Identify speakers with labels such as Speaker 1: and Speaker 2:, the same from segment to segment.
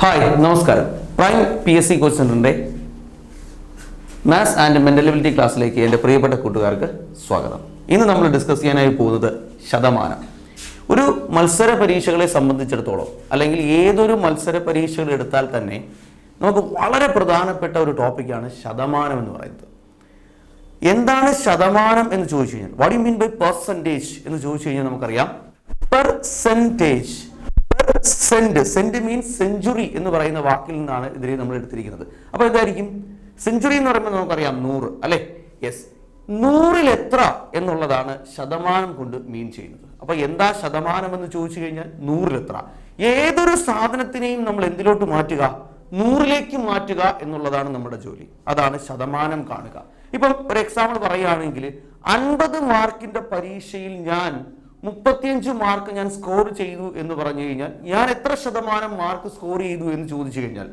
Speaker 1: Hi നമസ്കാരം. Prime PSC coach സെന്ററിന്റെ maths and mental ability ക്ലാസ്സിലേക്ക് എൻ്റെ പ്രിയപ്പെട്ട കൂട്ടുകാർക്ക് സ്വാഗതം. ഇന്ന് നമ്മൾ ഡിസ്കസ് ചെയ്യാനായി പോകുന്നത് ശതമാനം. ഒരു മത്സര പരീക്ഷകളെ സംബന്ധിച്ചിടത്തോളം അല്ലെങ്കിൽ ഏതൊരു മത്സര പരീക്ഷകൾ എടുത്താൽ തന്നെ നമുക്ക് വളരെ പ്രധാനപ്പെട്ട ഒരു ടോപ്പിക്കാണ് ശതമാനം എന്ന് പറയുന്നത്. എന്താണ് ശതമാനം എന്ന് ചോദിച്ചു കഴിഞ്ഞാൽ, what you mean by percentage എന്ന് ചോദിച്ചു കഴിഞ്ഞാൽ നമുക്കറിയാം പെർസെൻറ്റേജ്. സെന്റ് മീൻസ് സെഞ്ചുറി എന്ന് പറയുന്ന വാക്കിൽ നിന്നാണ് ഇതിനെ നമ്മൾ എടുത്തിരിക്കുന്നത്. അപ്പൊ എന്തായിരിക്കും സെഞ്ചുറി എന്ന് പറയുമ്പോൾ നമുക്കറിയാം 100 അല്ലെ? യെസ്, 100ൽ എത്ര എന്നുള്ളതാണ് ശതമാനം കൊണ്ട് മീൻ ചെയ്യുന്നത്. അപ്പൊ എന്താ ശതമാനം എന്ന് ചോദിച്ചു കഴിഞ്ഞാൽ 100ൽ എത്ര. ഏതൊരു സാധനത്തിനെയും നമ്മൾ എന്തിലോട്ട് മാറ്റുക? 100ലേക്ക് മാറ്റുക എന്നുള്ളതാണ് നമ്മുടെ ജോലി. അതാണ് ശതമാനം കാണുക. ഇപ്പം ഒരു എക്സാമ്പിൾ പറയുകയാണെങ്കിൽ 50 മാർക്കിന്റെ പരീക്ഷയിൽ ഞാൻ 35 മാർക്ക് ഞാൻ സ്കോർ ചെയ്തു എന്ന് പറഞ്ഞു കഴിഞ്ഞാൽ ഞാൻ എത്ര ശതമാനം മാർക്ക് സ്കോർ ചെയ്തു എന്ന് ചോദിച്ചു കഴിഞ്ഞാൽ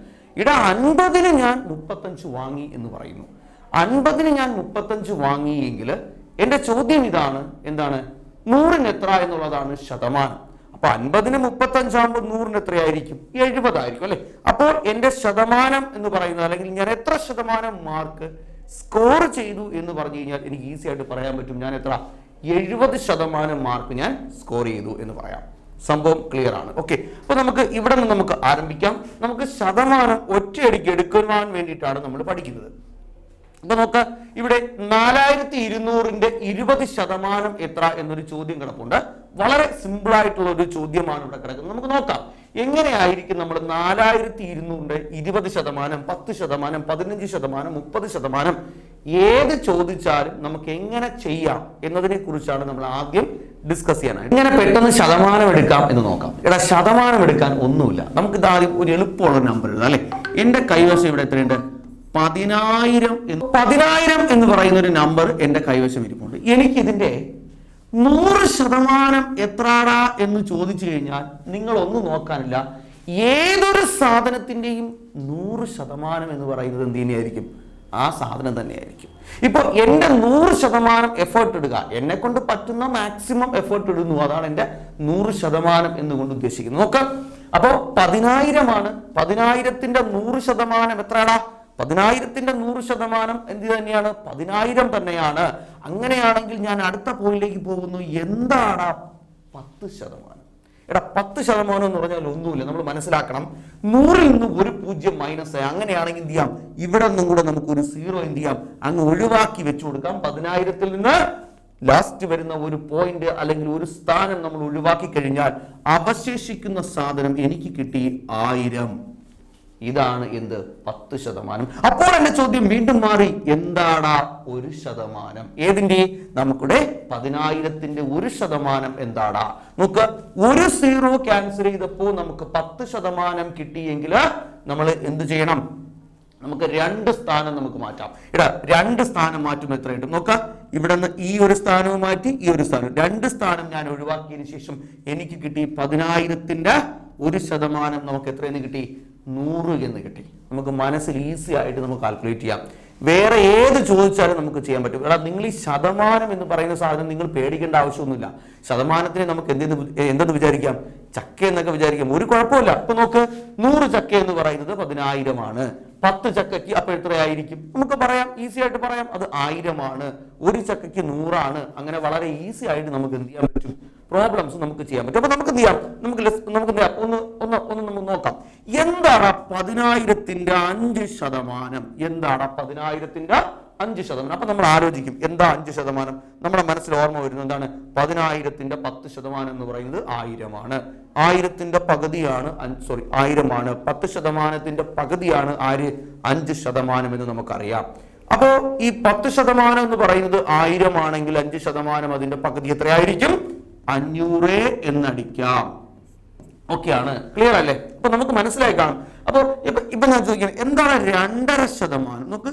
Speaker 1: 50ന് ഞാൻ 35 വാങ്ങി എന്ന് പറയുന്നു. 50ന് ഞാൻ 35 വാങ്ങിയെങ്കിൽ എന്റെ ചോദ്യം ഇതാണ്, എന്താണ് 100ന് എത്ര എന്നുള്ളതാണ് ശതമാനം. അപ്പൊ 50ന് 35 ആകുമ്പോൾ 100ന് എത്രയായിരിക്കും? 70 ആയിരിക്കും അല്ലെ? അപ്പോൾ എന്റെ ശതമാനം എന്ന് പറയുന്നത് അല്ലെങ്കിൽ ഞാൻ എത്ര ശതമാനം മാർക്ക് സ്കോർ ചെയ്തു എന്ന് പറഞ്ഞു കഴിഞ്ഞാൽ എനിക്ക് ഈസി ആയിട്ട് പറയാൻ പറ്റും. ഞാൻ എത്ര 70% മാർക്ക് ഞാൻ സ്കോർ ചെയ്തു എന്ന് പറയാം. സംഭവം ക്ലിയർ ആണ്. ഓക്കെ, അപ്പൊ നമുക്ക് ഇവിടെ നിന്ന് നമുക്ക് ആരംഭിക്കാം. നമുക്ക് ശതമാനം ഒറ്റയടിക്ക് എടുക്കുവാൻ വേണ്ടിയിട്ടാണ് നമ്മൾ പഠിക്കുന്നത്. അപ്പൊ നോക്ക, ഇവിടെ 4200ന്റെ 20% എത്ര എന്നൊരു ചോദ്യം കിടപ്പുണ്ട്. വളരെ സിമ്പിൾ ആയിട്ടുള്ള ഒരു ചോദ്യമാണ് ഇവിടെ കിടക്കുന്നത്. നമുക്ക് നോക്കാം എങ്ങനെയായിരിക്കും നമ്മൾ 4200ന്റെ 20%, 10%, 15%, 30% ഏത് ചോദിച്ചാലും നമുക്ക് എങ്ങനെ ചെയ്യാം എന്നതിനെ കുറിച്ചാണ് നമ്മൾ ആദ്യം ഡിസ്കസ് ചെയ്യാനായിട്ട്. എങ്ങനെ പെട്ടെന്ന് ശതമാനം എടുക്കാം എന്ന് നോക്കാം. എടാ, ശതമാനം എടുക്കാൻ ഒന്നുമില്ല. നമുക്ക് ഇത് ആദ്യം ഒരു എളുപ്പമുള്ള നമ്പർ എഴുതാം അല്ലെ? എന്റെ കൈവശം ഇവിടെ എത്രയുണ്ട്? 10,000 എന്ന് പറയുന്ന ഒരു നമ്പർ എന്റെ കൈവശം ഇരിപ്പുണ്ട്. എനിക്ക് ഇതിന്റെ 100% എത്രാടാ എന്ന് ചോദിച്ചു കഴിഞ്ഞാൽ നിങ്ങൾ ഒന്നും നോക്കാനില്ല, ഏതൊരു സാധനത്തിന്റെയും 100% എന്ന് പറയുന്നത് എന്ത് തന്നെയായിരിക്കും? ആ സാധനം തന്നെയായിരിക്കും. ഇപ്പൊ എന്റെ 100% എഫേർട്ട് ഇടുക, എന്നെ കൊണ്ട് പറ്റുന്ന മാക്സിമം എഫേർട്ട് ഇടുന്നു, അതാണ് എന്റെ 100% എന്നുകൊണ്ട് ഉദ്ദേശിക്കുന്നത്. നോക്കാം, അപ്പോ 10,000 ആണ്. 10,000ന്റെ 100% എത്രയാടാ? 10,000ന്റെ 100% എന്ത് തന്നെയാണ്? 10,000 തന്നെയാണ്. അങ്ങനെയാണെങ്കിൽ ഞാൻ അടുത്ത പോയിന്റിലേക്ക് പോകുന്നു. എന്താണ് 10%? എടാ, 10% എന്ന് പറഞ്ഞാൽ ഒന്നുമില്ല. നമ്മൾ മനസ്സിലാക്കണം, 100ൽ നിന്ന് ഒരു 0 മൈനസ് ആയി. അങ്ങനെയാണെങ്കിൽ എന്ത് ചെയ്യാം? ഇവിടെ നിന്നും കൂടെ നമുക്ക് ഒരു 0 എന്ത് ചെയ്യാം? അങ്ങ് ഒഴിവാക്കി വെച്ചു കൊടുക്കാം. 10,000ൽ നിന്ന് ലാസ്റ്റ് വരുന്ന ഒരു പോയിന്റ് അല്ലെങ്കിൽ ഒരു സ്ഥാനം നമ്മൾ ഒഴിവാക്കി കഴിഞ്ഞാൽ അവശേഷിക്കുന്ന സാധനം എനിക്ക് കിട്ടി 1000. ഇതാണ് എന്ത്? 10%. അപ്പോൾ എന്റെ ചോദ്യം വീണ്ടും മാറി, എന്താണ് 1%? ഏതിന്റെ? നമുക്കിടെ 10,000ന്റെ 1% എന്താടാ? നോക്ക്, ഒരു 0 ക്യാൻസൽ ചെയ്തപ്പോൾ നമുക്ക് 10% കിട്ടിയെങ്കിൽ നമ്മൾ എന്ത് ചെയ്യണം? നമുക്ക് 2 സ്ഥാനം നമുക്ക് മാറ്റാം. ഇടാ, 2 സ്ഥാനം മാറ്റുമ്പോൾ എത്ര കിട്ടും? നോക്കാം, ഇവിടെ നിന്ന് ഈ ഒരു സ്ഥാനവും മാറ്റി ഈ ഒരു സ്ഥാനം, 2 സ്ഥാനം ഞാൻ ഒഴിവാക്കിയതിനു ശേഷം എനിക്ക് കിട്ടി 10,000ന്റെ 1% നമുക്ക് എത്രയെന്ന് കിട്ടി? 100 എന്ന് കിട്ടി. നമുക്ക് മനസ്സിൽ ഈസി ആയിട്ട് നമുക്ക് കാൽക്കുലേറ്റ് ചെയ്യാം. വേറെ ഏത് ചോദിച്ചാലും നമുക്ക് ചെയ്യാൻ പറ്റും. എടാ, നിങ്ങൾ ഈ ശതമാനം എന്ന് പറയുന്ന സാധനം നിങ്ങൾ പേടിക്കേണ്ട ആവശ്യമൊന്നുമില്ല. ശതമാനത്തിനെ നമുക്ക് എന്തെന്ന് വിചാരിക്കാം? ചക്ക എന്നൊക്കെ വിചാരിക്കാം. ഒരു കുഴപ്പമില്ല. ഇപ്പൊ നോക്ക്, 100 ചക്ക എന്ന് പറയുന്നത് 10,000 ആണ്. 10 ചക്കയ്ക്ക് അപ്പൊ എത്രയായിരിക്കും? നമുക്ക് പറയാം, ഈസി ആയിട്ട് പറയാം, അത് 1000 ആണ്. ഒരു ചക്കയ്ക്ക് 100 ആണ്. അങ്ങനെ വളരെ ഈസി ആയിട്ട് നമുക്ക് എന്ത് ചെയ്യാൻ പറ്റും? പ്രോബ്ലംസ് നമുക്ക് ചെയ്യാൻ പറ്റും. അപ്പൊ നമുക്ക് എന്ത് ചെയ്യാം? നമുക്ക് ഒന്ന് നോക്കാം. എന്താണ് 10,000ന്റെ 5%? എന്താണ് 10,000ന്റെ 5%? അപ്പൊ നമ്മൾ ആലോചിക്കും, എന്താ 5%? നമ്മുടെ മനസ്സിൽ ഓർമ്മ വരുന്നത് എന്താണ്? 10,000ന്റെ 10% എന്ന് പറയുന്നത് 1000 ആണ്. 1000ന്റെ പകുതിയാണ് 1000 ആണ്. 10%ന്റെ പകുതിയാണ് 5% എന്ന് നമുക്കറിയാം. അപ്പോ ഈ 10% എന്ന് പറയുന്നത് 1000 ആണെങ്കിൽ 5% അതിന്റെ പകുതി എത്രയായിരിക്കും? 500 എന്നടിക്കാം. ഓക്കെ ആണ്, ക്ലിയർ അല്ലേ? അപ്പൊ നമുക്ക് മനസ്സിലായി കാണും. അപ്പൊ ഇപ്പൊ ഞാൻ ചോദിക്കാം, എന്താണ് 2.5%? നമുക്ക്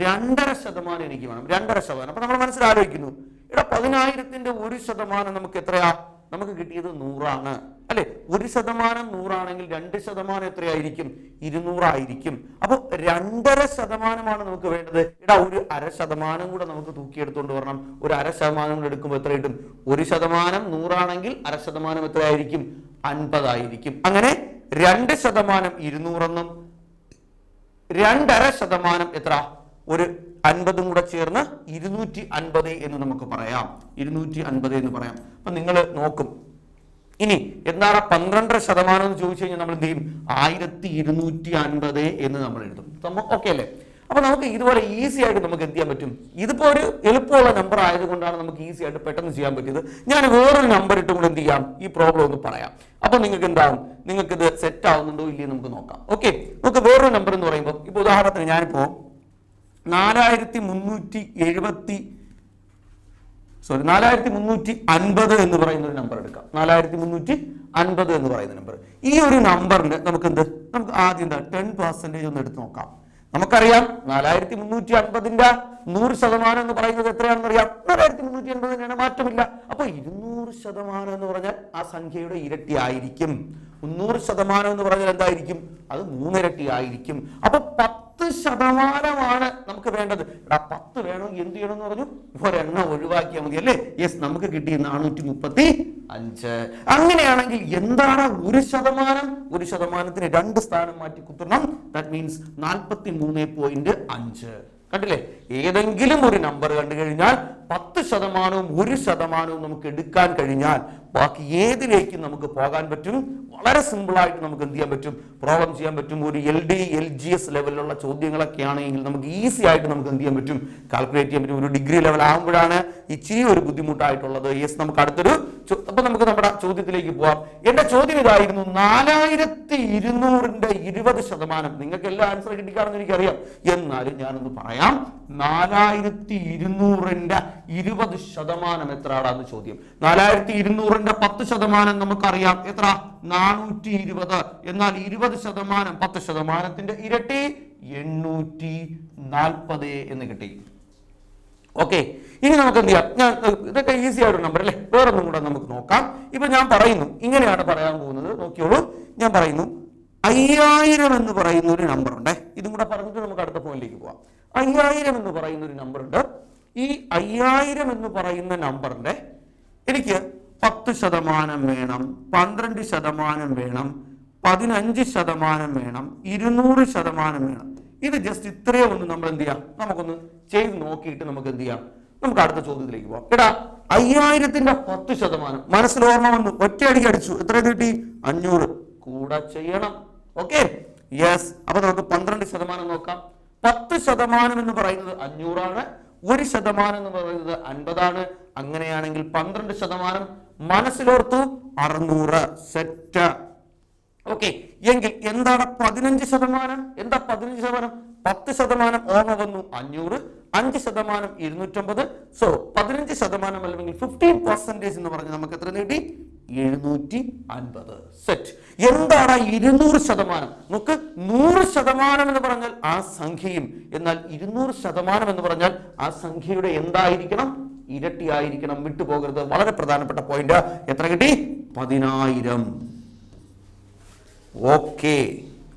Speaker 1: 2.5% എനിക്ക് വേണം. 2.5%. അപ്പൊ നമ്മൾ മനസ്സിലാലോചിക്കുന്നു, ഇവിടെ 10,000ന്റെ 1% നമുക്ക് എത്രയാ? നമുക്ക് കിട്ടിയത് 100 ആണ് അല്ലെ? 1% 100 ആണെങ്കിൽ 2% എത്രയായിരിക്കും? 200 ആയിരിക്കും. അപ്പൊ 2.5% നമുക്ക് വേണ്ടത്. ഇടാ, ഒരു 0.5% കൂടെ നമുക്ക് തൂക്കിയെടുത്തോണ്ട് വരണം. ഒരു 0.5% കൂടെ എടുക്കുമ്പോൾ എത്ര കിട്ടും? 1% 100 ആണെങ്കിൽ 0.5% എത്രയായിരിക്കും? 50 ആയിരിക്കും. അങ്ങനെ 2% 200 എന്നും 2.5% എത്ര ഒരു 50 കൂടെ ചേർന്ന് 250 എന്ന് നമുക്ക് പറയാം. 250 എന്ന് പറയാം. അപ്പൊ നിങ്ങൾ നോക്കും ഇനി എന്താണ് 12% എന്ന് ചോദിച്ചു കഴിഞ്ഞാൽ നമ്മൾ എന്ത് ചെയ്യും? 1250 എന്ന് നമ്മൾ എഴുതും. ഓക്കെ അല്ലേ? അപ്പൊ നമുക്ക് ഇതുപോലെ ഈസി ആയിട്ട് നമുക്ക് എന്ത് ചെയ്യാൻ പറ്റും? ഇതിപ്പോ ഒരു എളുപ്പമുള്ള നമ്പർ ആയതുകൊണ്ടാണ് നമുക്ക് ഈസി ആയിട്ട് പെട്ടെന്ന് ചെയ്യാൻ പറ്റിയത്. ഞാൻ വേറൊരു നമ്പർ ഇട്ടുകൊണ്ട് എന്ത് ചെയ്യാം? ഈ പ്രോബ്ലം ഒന്ന് പറയാം. അപ്പൊ നിങ്ങൾക്ക് എന്താവും? നിങ്ങൾക്ക് ഇത് സെറ്റ് ആവുന്നുണ്ടോ ഇല്ലയോ നമുക്ക് നോക്കാം. ഓക്കെ, നമുക്ക് വേറൊരു നമ്പർ എന്ന് പറയുമ്പോൾ ഇപ്പൊ ഉദാഹരണത്തിന് ഞാനിപ്പോ 4350 എന്ന് പറയുന്ന ഒരു നമ്പർ എടുക്കാം. 4350 എന്ന് പറയുന്ന നമ്പർ. ഈ ഒരു നമ്പറിന്റെ നമുക്ക് ആദ്യം 10% ഒന്ന് എടുത്ത് നോക്കാം. നമുക്കറിയാം 4350ന്റെ 100% എന്ന് പറയുന്നത് എത്രയാണെന്ന് അറിയാം. 4350 തന്നെയാണ്, മാറ്റമില്ല. അപ്പൊ 200% എന്ന് പറഞ്ഞാൽ ആ സംഖ്യയുടെ ഇരട്ടി ആയിരിക്കും. 100% എന്ന് പറഞ്ഞാൽ എന്തായിരിക്കും? അത് 3 ഇരട്ടി ആയിരിക്കും. അപ്പൊ 10% നമുക്ക് വേണ്ടത്. 10 വേണമെങ്കിൽ എന്ത് ചെയ്യണം എന്ന് പറഞ്ഞു? ഒരെണ്ണം ഒഴിവാക്കിയാൽ മതി അല്ലേ? യെസ്, നമുക്ക് കിട്ടി 435. അങ്ങനെയാണെങ്കിൽ എന്താണ് 1%? 1%ത്തിന് 2 സ്ഥാനം മാറ്റി കുത്തണം. That means 43.5. കണ്ടില്ലേ? ഏതെങ്കിലും ഒരു നമ്പർ കണ്ടു കഴിഞ്ഞാൽ 10%, 1% നമുക്ക് എടുക്കാൻ കഴിഞ്ഞാൽ ബാക്കി ഏതിലേക്കും നമുക്ക് പോകാൻ പറ്റും. വളരെ സിമ്പിൾ ആയിട്ട് നമുക്ക് എന്ത് ചെയ്യാൻ പറ്റും? പ്രോബ്ലം ചെയ്യാൻ പറ്റും. ഒരു LD LGS ലെവലിലുള്ള ചോദ്യങ്ങളൊക്കെ ആണെങ്കിൽ നമുക്ക് ഈസി ആയിട്ട് നമുക്ക് എന്ത് ചെയ്യാൻ പറ്റും? കാൽക്കുലേറ്റ് ചെയ്യാൻ പറ്റും. ഒരു ഡിഗ്രി ലെവൽ ആകുമ്പോഴാണ് ഇച്ചിരി ഒരു ബുദ്ധിമുട്ടായിട്ടുള്ളത്. യെസ്, നമുക്ക് അടുത്തൊരു അപ്പൊ നമുക്ക് നമ്മുടെ ചോദ്യത്തിലേക്ക് പോവാം. എന്റെ ചോദ്യം ഇതായിരുന്നു, 4200ന്റെ 20%. നിങ്ങൾക്ക് എല്ലാ ആൻസർ കിട്ടിക്കാണെന്ന് എനിക്കറിയാം, എന്നാലും ഞാനൊന്ന് പറയാം. 4200ന്റെ 20% എത്രയാണെന്ന് ചോദ്യം. 4200ന്റെ 10% നമുക്കറിയാം എത്ര? 420. എന്നാൽ 20% 10%ത്തിന്റെ ഇരട്ടി 840 എന്ന് കിട്ടി. ഓക്കെ, ഇനി നമുക്ക് എന്ത് ചെയ്യാം? ഞാൻ ഇതൊക്കെ ഈസി ആയിട്ട് നമ്പർ അല്ലേ? വേറൊന്നും കൂടെ നമുക്ക് നോക്കാം. ഇപ്പൊ ഞാൻ പറയുന്നു, ഇങ്ങനെയാണ് പറയാൻ പോകുന്നത്. നോക്കിയോളൂ, ഞാൻ പറയുന്നു 5000 എന്ന് പറയുന്ന ഒരു നമ്പർ ഉണ്ട്. ഇതും കൂടെ പറഞ്ഞിട്ട് നമുക്ക് അടുത്ത പോയിന്റിലേക്ക് പോവാം. 5000 എന്ന് പറയുന്ന ഒരു നമ്പർ ഉണ്ട്. ഈ 5000 എന്ന് പറയുന്ന നമ്പറിന്റെ എനിക്ക് 10% വേണം, 12% വേണം, 15% വേണം, 200% വേണം. ഇത് ജസ്റ്റ് ഇത്രയും ഒന്ന് നമ്മൾ എന്ത് ചെയ്യാം? നമുക്കൊന്ന് ചെയ്ത് നോക്കിയിട്ട് നമുക്ക് എന്ത് ചെയ്യാം? നമുക്ക് അടുത്ത ചോദ്യത്തിലേക്ക് പോവാം. എടാ, 5000ന്റെ 10% മനസ്സിൽ ഓർമ്മ വന്നു, ഒറ്റയടിക്ക് അടിച്ചു. എത്ര കിട്ടി? 500 കൂടെ ചെയ്യണം. Okay, yes. അപ്പൊ നമുക്ക് 12% നോക്കാം. 10% എന്ന് പറയുന്നത് 500 ആണ്. 1% എന്ന് പറയുന്നത് 50 ആണ്. അങ്ങനെയാണെങ്കിൽ 12% മനസ്സിലോർത്തു 600. സെറ്റ്. ഓക്കെ, എങ്കിൽ എന്താണ് 15%? എന്താ 15%? 10% ഓർമ്മ വന്നു 500, 5% 250. സോ 15% അല്ലെങ്കിൽ 15% എന്ന് പറഞ്ഞാൽ നമുക്ക് എത്ര നേടി? 750. സെറ്റ്. എന്താണ് 200%? നമുക്ക് 100% എന്ന് പറഞ്ഞാൽ ആ സംഖ്യയും, എന്നാൽ 200% എന്ന് പറഞ്ഞാൽ ആ സംഖ്യയുടെ എന്തായിരിക്കണം? ഇരട്ടി ആയിരിക്കണം. വിട്ടുപോകരുത്, വളരെ പ്രധാനപ്പെട്ട പോയിന്റ്. എത്ര കിട്ടി? 10000. ഓക്കെ,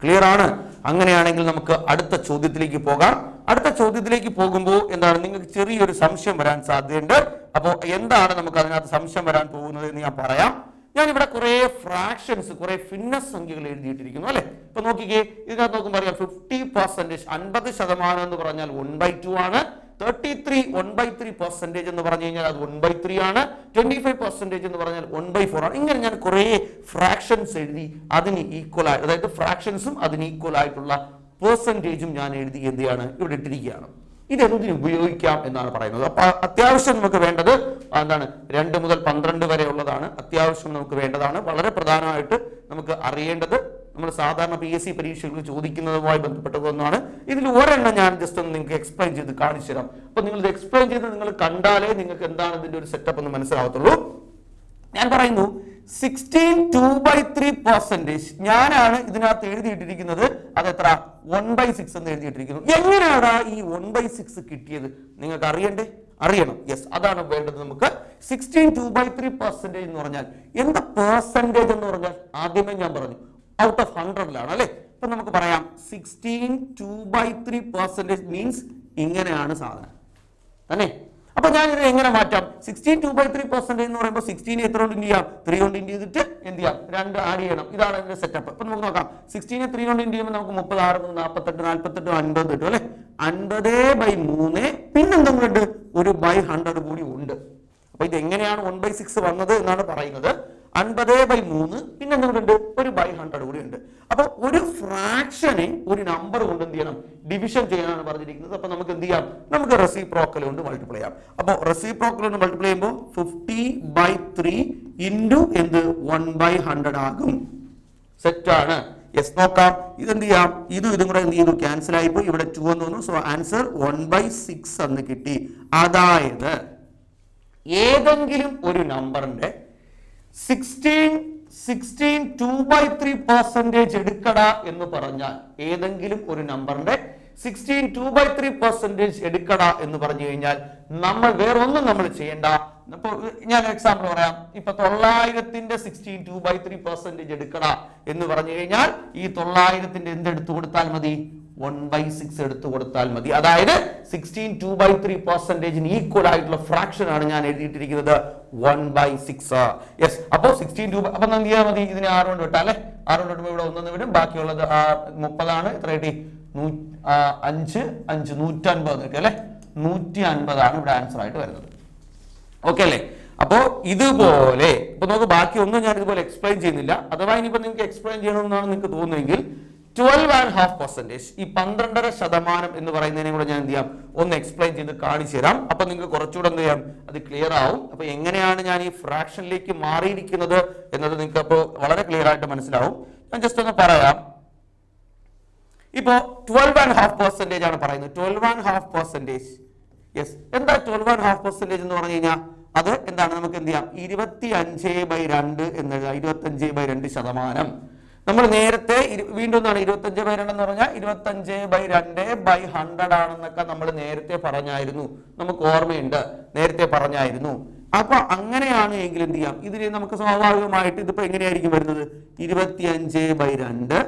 Speaker 1: ക്ലിയർ ആണ്. അങ്ങനെയാണെങ്കിൽ നമുക്ക് അടുത്ത ചോദ്യത്തിലേക്ക് പോകാം. അടുത്ത ചോദ്യത്തിലേക്ക് പോകുമ്പോൾ എന്താണ്, നിങ്ങൾക്ക് ചെറിയൊരു സംശയം വരാൻ സാധ്യതയുണ്ട്. അപ്പോൾ എന്താണ് നമുക്ക് അതിനകത്ത് സംശയം വരാൻ പോകുന്നത് എന്ന് ഞാൻ പറയാം. ഞാൻ ഇവിടെ കുറെ ഫ്രാക്ഷൻസ്, കുറെ ഫിന്നസ് സംഖ്യകൾ എഴുതിയിട്ടിരിക്കുന്നു അല്ലെ? ഇപ്പൊ നോക്കിക്കേ, ഇതിനകത്ത് നോക്കുമ്പോൾ അറിയാം 50%, 50% എന്ന് പറഞ്ഞാൽ 1/2 ആണ്. 33 1/3% എന്ന് പറഞ്ഞു കഴിഞ്ഞാൽ അത് 1/3 ആണ്. 25% എന്ന് പറഞ്ഞാൽ 1/4 ആണ്. ഇങ്ങനെ ഞാൻ കുറെ ഫ്രാക്ഷൻസ് എഴുതി അതിന് ഈക്വൽ ആയി, അതായത് ഫ്രാക്ഷൻസും അതിന് ഈക്വൽ ആയിട്ടുള്ള പെർസെൻറ്റേജും ഞാൻ എഴുതി എന്ത് ചെയ്യാണ്? ഇവിടെ ഇട്ടിരിക്കുകയാണ്. ഇതെന്തിന് ഉപയോഗിക്കാം എന്നാണ് പറയുന്നത്. അപ്പൊ അത്യാവശ്യം നമുക്ക് വേണ്ടത് എന്താണ്? 2 മുതൽ 12 വരെ ഉള്ളതാണ് അത്യാവശ്യം നമുക്ക് വേണ്ടതാണ്. വളരെ പ്രധാനമായിട്ട് നമുക്ക് അറിയേണ്ടത്, നമ്മൾ സാധാരണ PSC പരീക്ഷകൾ ചോദിക്കുന്നതുമായി ബന്ധപ്പെട്ടതൊന്നാണ്. ഇതിൽ ഒരെണ്ണം ഞാൻ ജസ്റ്റ് ഒന്ന് നിങ്ങൾക്ക് എക്സ്പ്ലെയിൻ ചെയ്ത് കാണിച്ചു തരാം. അപ്പൊ നിങ്ങൾ ഇത് എക്സ്പ്ലെയിൻ ചെയ്ത് നിങ്ങൾ കണ്ടാലേ നിങ്ങൾക്ക് എന്താണ് ഇതിന്റെ ഒരു സെറ്റപ്പ് എന്ന് മനസ്സിലാവത്തുള്ളൂ. ഞാൻ പറയുന്നു 16 2/3%. ഞാനാണ് ഇതിനകത്ത് എഴുതിയിട്ടിരിക്കുന്നത്. അതെത്ര? 1/6 എന്ന് എഴുതിയിട്ടിരിക്കുന്നു. എങ്ങനെയാണ് ഈ 1/6 കിട്ടിയത്? നിങ്ങൾക്ക് അറിയണം. യെസ്, അതാണ് വേണ്ടത് നമുക്ക്. 16 2/3% എന്ന് പറഞ്ഞാൽ എന്താ? പെർസെൻറ്റേജ് എന്ന് പറഞ്ഞാൽ ആദ്യമേ ഞാൻ പറഞ്ഞു ഔട്ട് ഓഫ് 100 അല്ലെ? അപ്പൊ നമുക്ക് പറയാം 16 2/3% മീൻസ് ഇങ്ങനെയാണ് സാധനം തന്നെ. അപ്പൊ ഞാൻ ഇത് എങ്ങനെ മാറ്റാം? 16 2/3% എന്ന് പറയുമ്പോൾ 16 എത്ര കൊണ്ട് ഇന്ത്യ ചെയ്യാം? 3 കൊണ്ട് ഇന്ത്യ ചെയ്തിട്ട് എന്ത് ചെയ്യാം? 2 ആഡ് ചെയ്യണം. ഇതാണ് അതിന്റെ സെറ്റപ്പ്. അപ്പൊ നമുക്ക് നോക്കാം. 16 3 കൊണ്ട് ഇന്ത്യ ചെയ്യുമ്പോൾ നമുക്ക് 36 48 48 50 കിട്ടും അല്ലെ. 50/3 പിന്നെന്തെങ്കിലും ഉണ്ട്, ഒരു ബൈ 100 കൂടി ഉണ്ട്. അപ്പൊ ഇത് എങ്ങനെയാണ് 1/6 വന്നത് എന്നാണ് പറയുന്നത്. 50/3 പിന്നെ എന്തുകൊണ്ട് ഒരു ബൈ 100 കൂടി ഉണ്ട്. അപ്പൊ ഒരു ഫ്രാക്ഷനെ ഒരു നമ്പർ കൊണ്ട് എന്ത് ചെയ്യണം? ഡിവിഷൻ ചെയ്യാനാണ് പറഞ്ഞിരിക്കുന്നത്. അപ്പൊ നമുക്ക് എന്ത് ചെയ്യാം? നമുക്ക് റെസിപ്രോക്കൽ കൊണ്ട് മൾട്ടിപ്ലൈ ചെയ്യാം. അപ്പൊ റെസിപ്രോക്കൽ കൊണ്ട് മൾട്ടിപ്ലൈ ചെയ്യുമ്പോൾ 50/3 ഇൻറ്റു എന്ത് 1/100 ആകും. സെറ്റ് ആണ്. യെസ്, നോക്കാം. ഇതെന്ത് ചെയ്യാം? ഇതും കൂടെ എന്ത് ചെയ്തു? ക്യാൻസൽ ആയിപ്പോ ഇവിടെ 2 എന്ന് തോന്നുന്നു. സോ ആൻസർ 1/6 എന്ന് കിട്ടി. അതായത് ഏതെങ്കിലും ഒരു നമ്പറിന്റെ 16 2/3% എടുക്കട എന്ന് പറഞ്ഞാൽ, ഏതെങ്കിലും ഒരു നമ്പറിന്റെ 16 2/3% എടുക്കട എന്ന് പറഞ്ഞു കഴിഞ്ഞാൽ നമ്മൾ വേറെ ഒന്നും നമ്മൾ ചെയ്യണ്ട. ഇപ്പൊ ഞാൻ എക്സാമ്പിൾ പറയാം. ഇപ്പൊ 900ന്റെ 16 2/3% എടുക്കട എന്ന് പറഞ്ഞു കഴിഞ്ഞാൽ ഈ 900ന്റെ എന്തെടുത്തു കൊടുത്താൽ മതി? 1/6 എടുത്തു കൊടുത്താൽ മതി. അതായത് 16 2/3% ഈക്വൽ ആയിട്ടുള്ള ഫ്രാക്ഷൻ ആണ് ഞാൻ എഴുതിയിട്ടിരിക്കുന്നത് 1/6. യെസ്, അപ്പൊ 16 2 അപ്പൊ എന്ത് ചെയ്യാൻ മതി? ഇതിനെ 6 കൊണ്ട് വിട്ടാൽ അല്ലെ. 6 കൊണ്ട് വിടുമ്പോൾ ഇവിടെ 1 വിടും. ബാക്കിയുള്ളത് 30 ആണ്. എത്ര കിട്ടി? 5 5 150 കിട്ടി അല്ലെ. 150 ആണ് ഇവിടെ ആൻസർ ആയിട്ട് വരുന്നത്. ഓക്കെ അല്ലേ? അപ്പോ ഇതുപോലെ ഇപ്പൊ നമുക്ക് ബാക്കി ഒന്നും ഞാൻ ഇതുപോലെ എക്സ്പ്ലെയിൻ ചെയ്യുന്നില്ല. അഥവാ ഇനിയിപ്പോ നിങ്ങൾക്ക് എക്സ്പ്ലെയിൻ ചെയ്യണമെന്നാണ് നിങ്ങൾക്ക് തോന്നുന്നതെങ്കിൽ 12.5%, ഈ 12.5% എന്ന് പറയുന്നതിനെ കൂടെ ഞാൻ എന്ത് ചെയ്യാം? ഒന്ന് എക്സ്പ്ലെയിൻ ചെയ്ത് കാണിച്ചു തരാം. അപ്പൊ നിങ്ങൾക്ക് കുറച്ചുകൂടെ എന്ത് ചെയ്യാം? അത് ക്ലിയർ ആവും. അപ്പൊ എങ്ങനെയാണ് ഞാൻ ഈ ഫ്രാക്ഷനിലേക്ക് മാറിയിരിക്കുന്നത് എന്നത് നിങ്ങൾക്ക് അപ്പോൾ വളരെ ക്ലിയർ ആയിട്ട് മനസ്സിലാവും. ഞാൻ ജസ്റ്റ് ഒന്ന് പറയാം. ഇപ്പോ 12.5% ആണ് പറയുന്നത്. 12.5%. യെസ്, എന്താ 12.5% എന്ന് പറഞ്ഞു കഴിഞ്ഞാൽ അത് എന്താണ്? നമുക്ക് എന്ത് ചെയ്യാം? 25/2 എന്ന് എഴുതാം. 25/2%. നമ്മൾ നേരത്തെ വീണ്ടും എന്താണ് 25/2 എന്ന് പറഞ്ഞാൽ 25/2/100 ആണെന്നൊക്കെ നമ്മൾ നേരത്തെ പറഞ്ഞായിരുന്നു. നമുക്ക് ഓർമ്മയുണ്ട്, നേരത്തെ പറഞ്ഞായിരുന്നു. അപ്പൊ അങ്ങനെയാണ് എങ്കിൽ എന്ത് ചെയ്യാം? ഇതിനെ നമുക്ക് സ്വാഭാവികമായിട്ട് ഇതിപ്പോ എങ്ങനെയായിരിക്കും വരുന്നത്? 25/2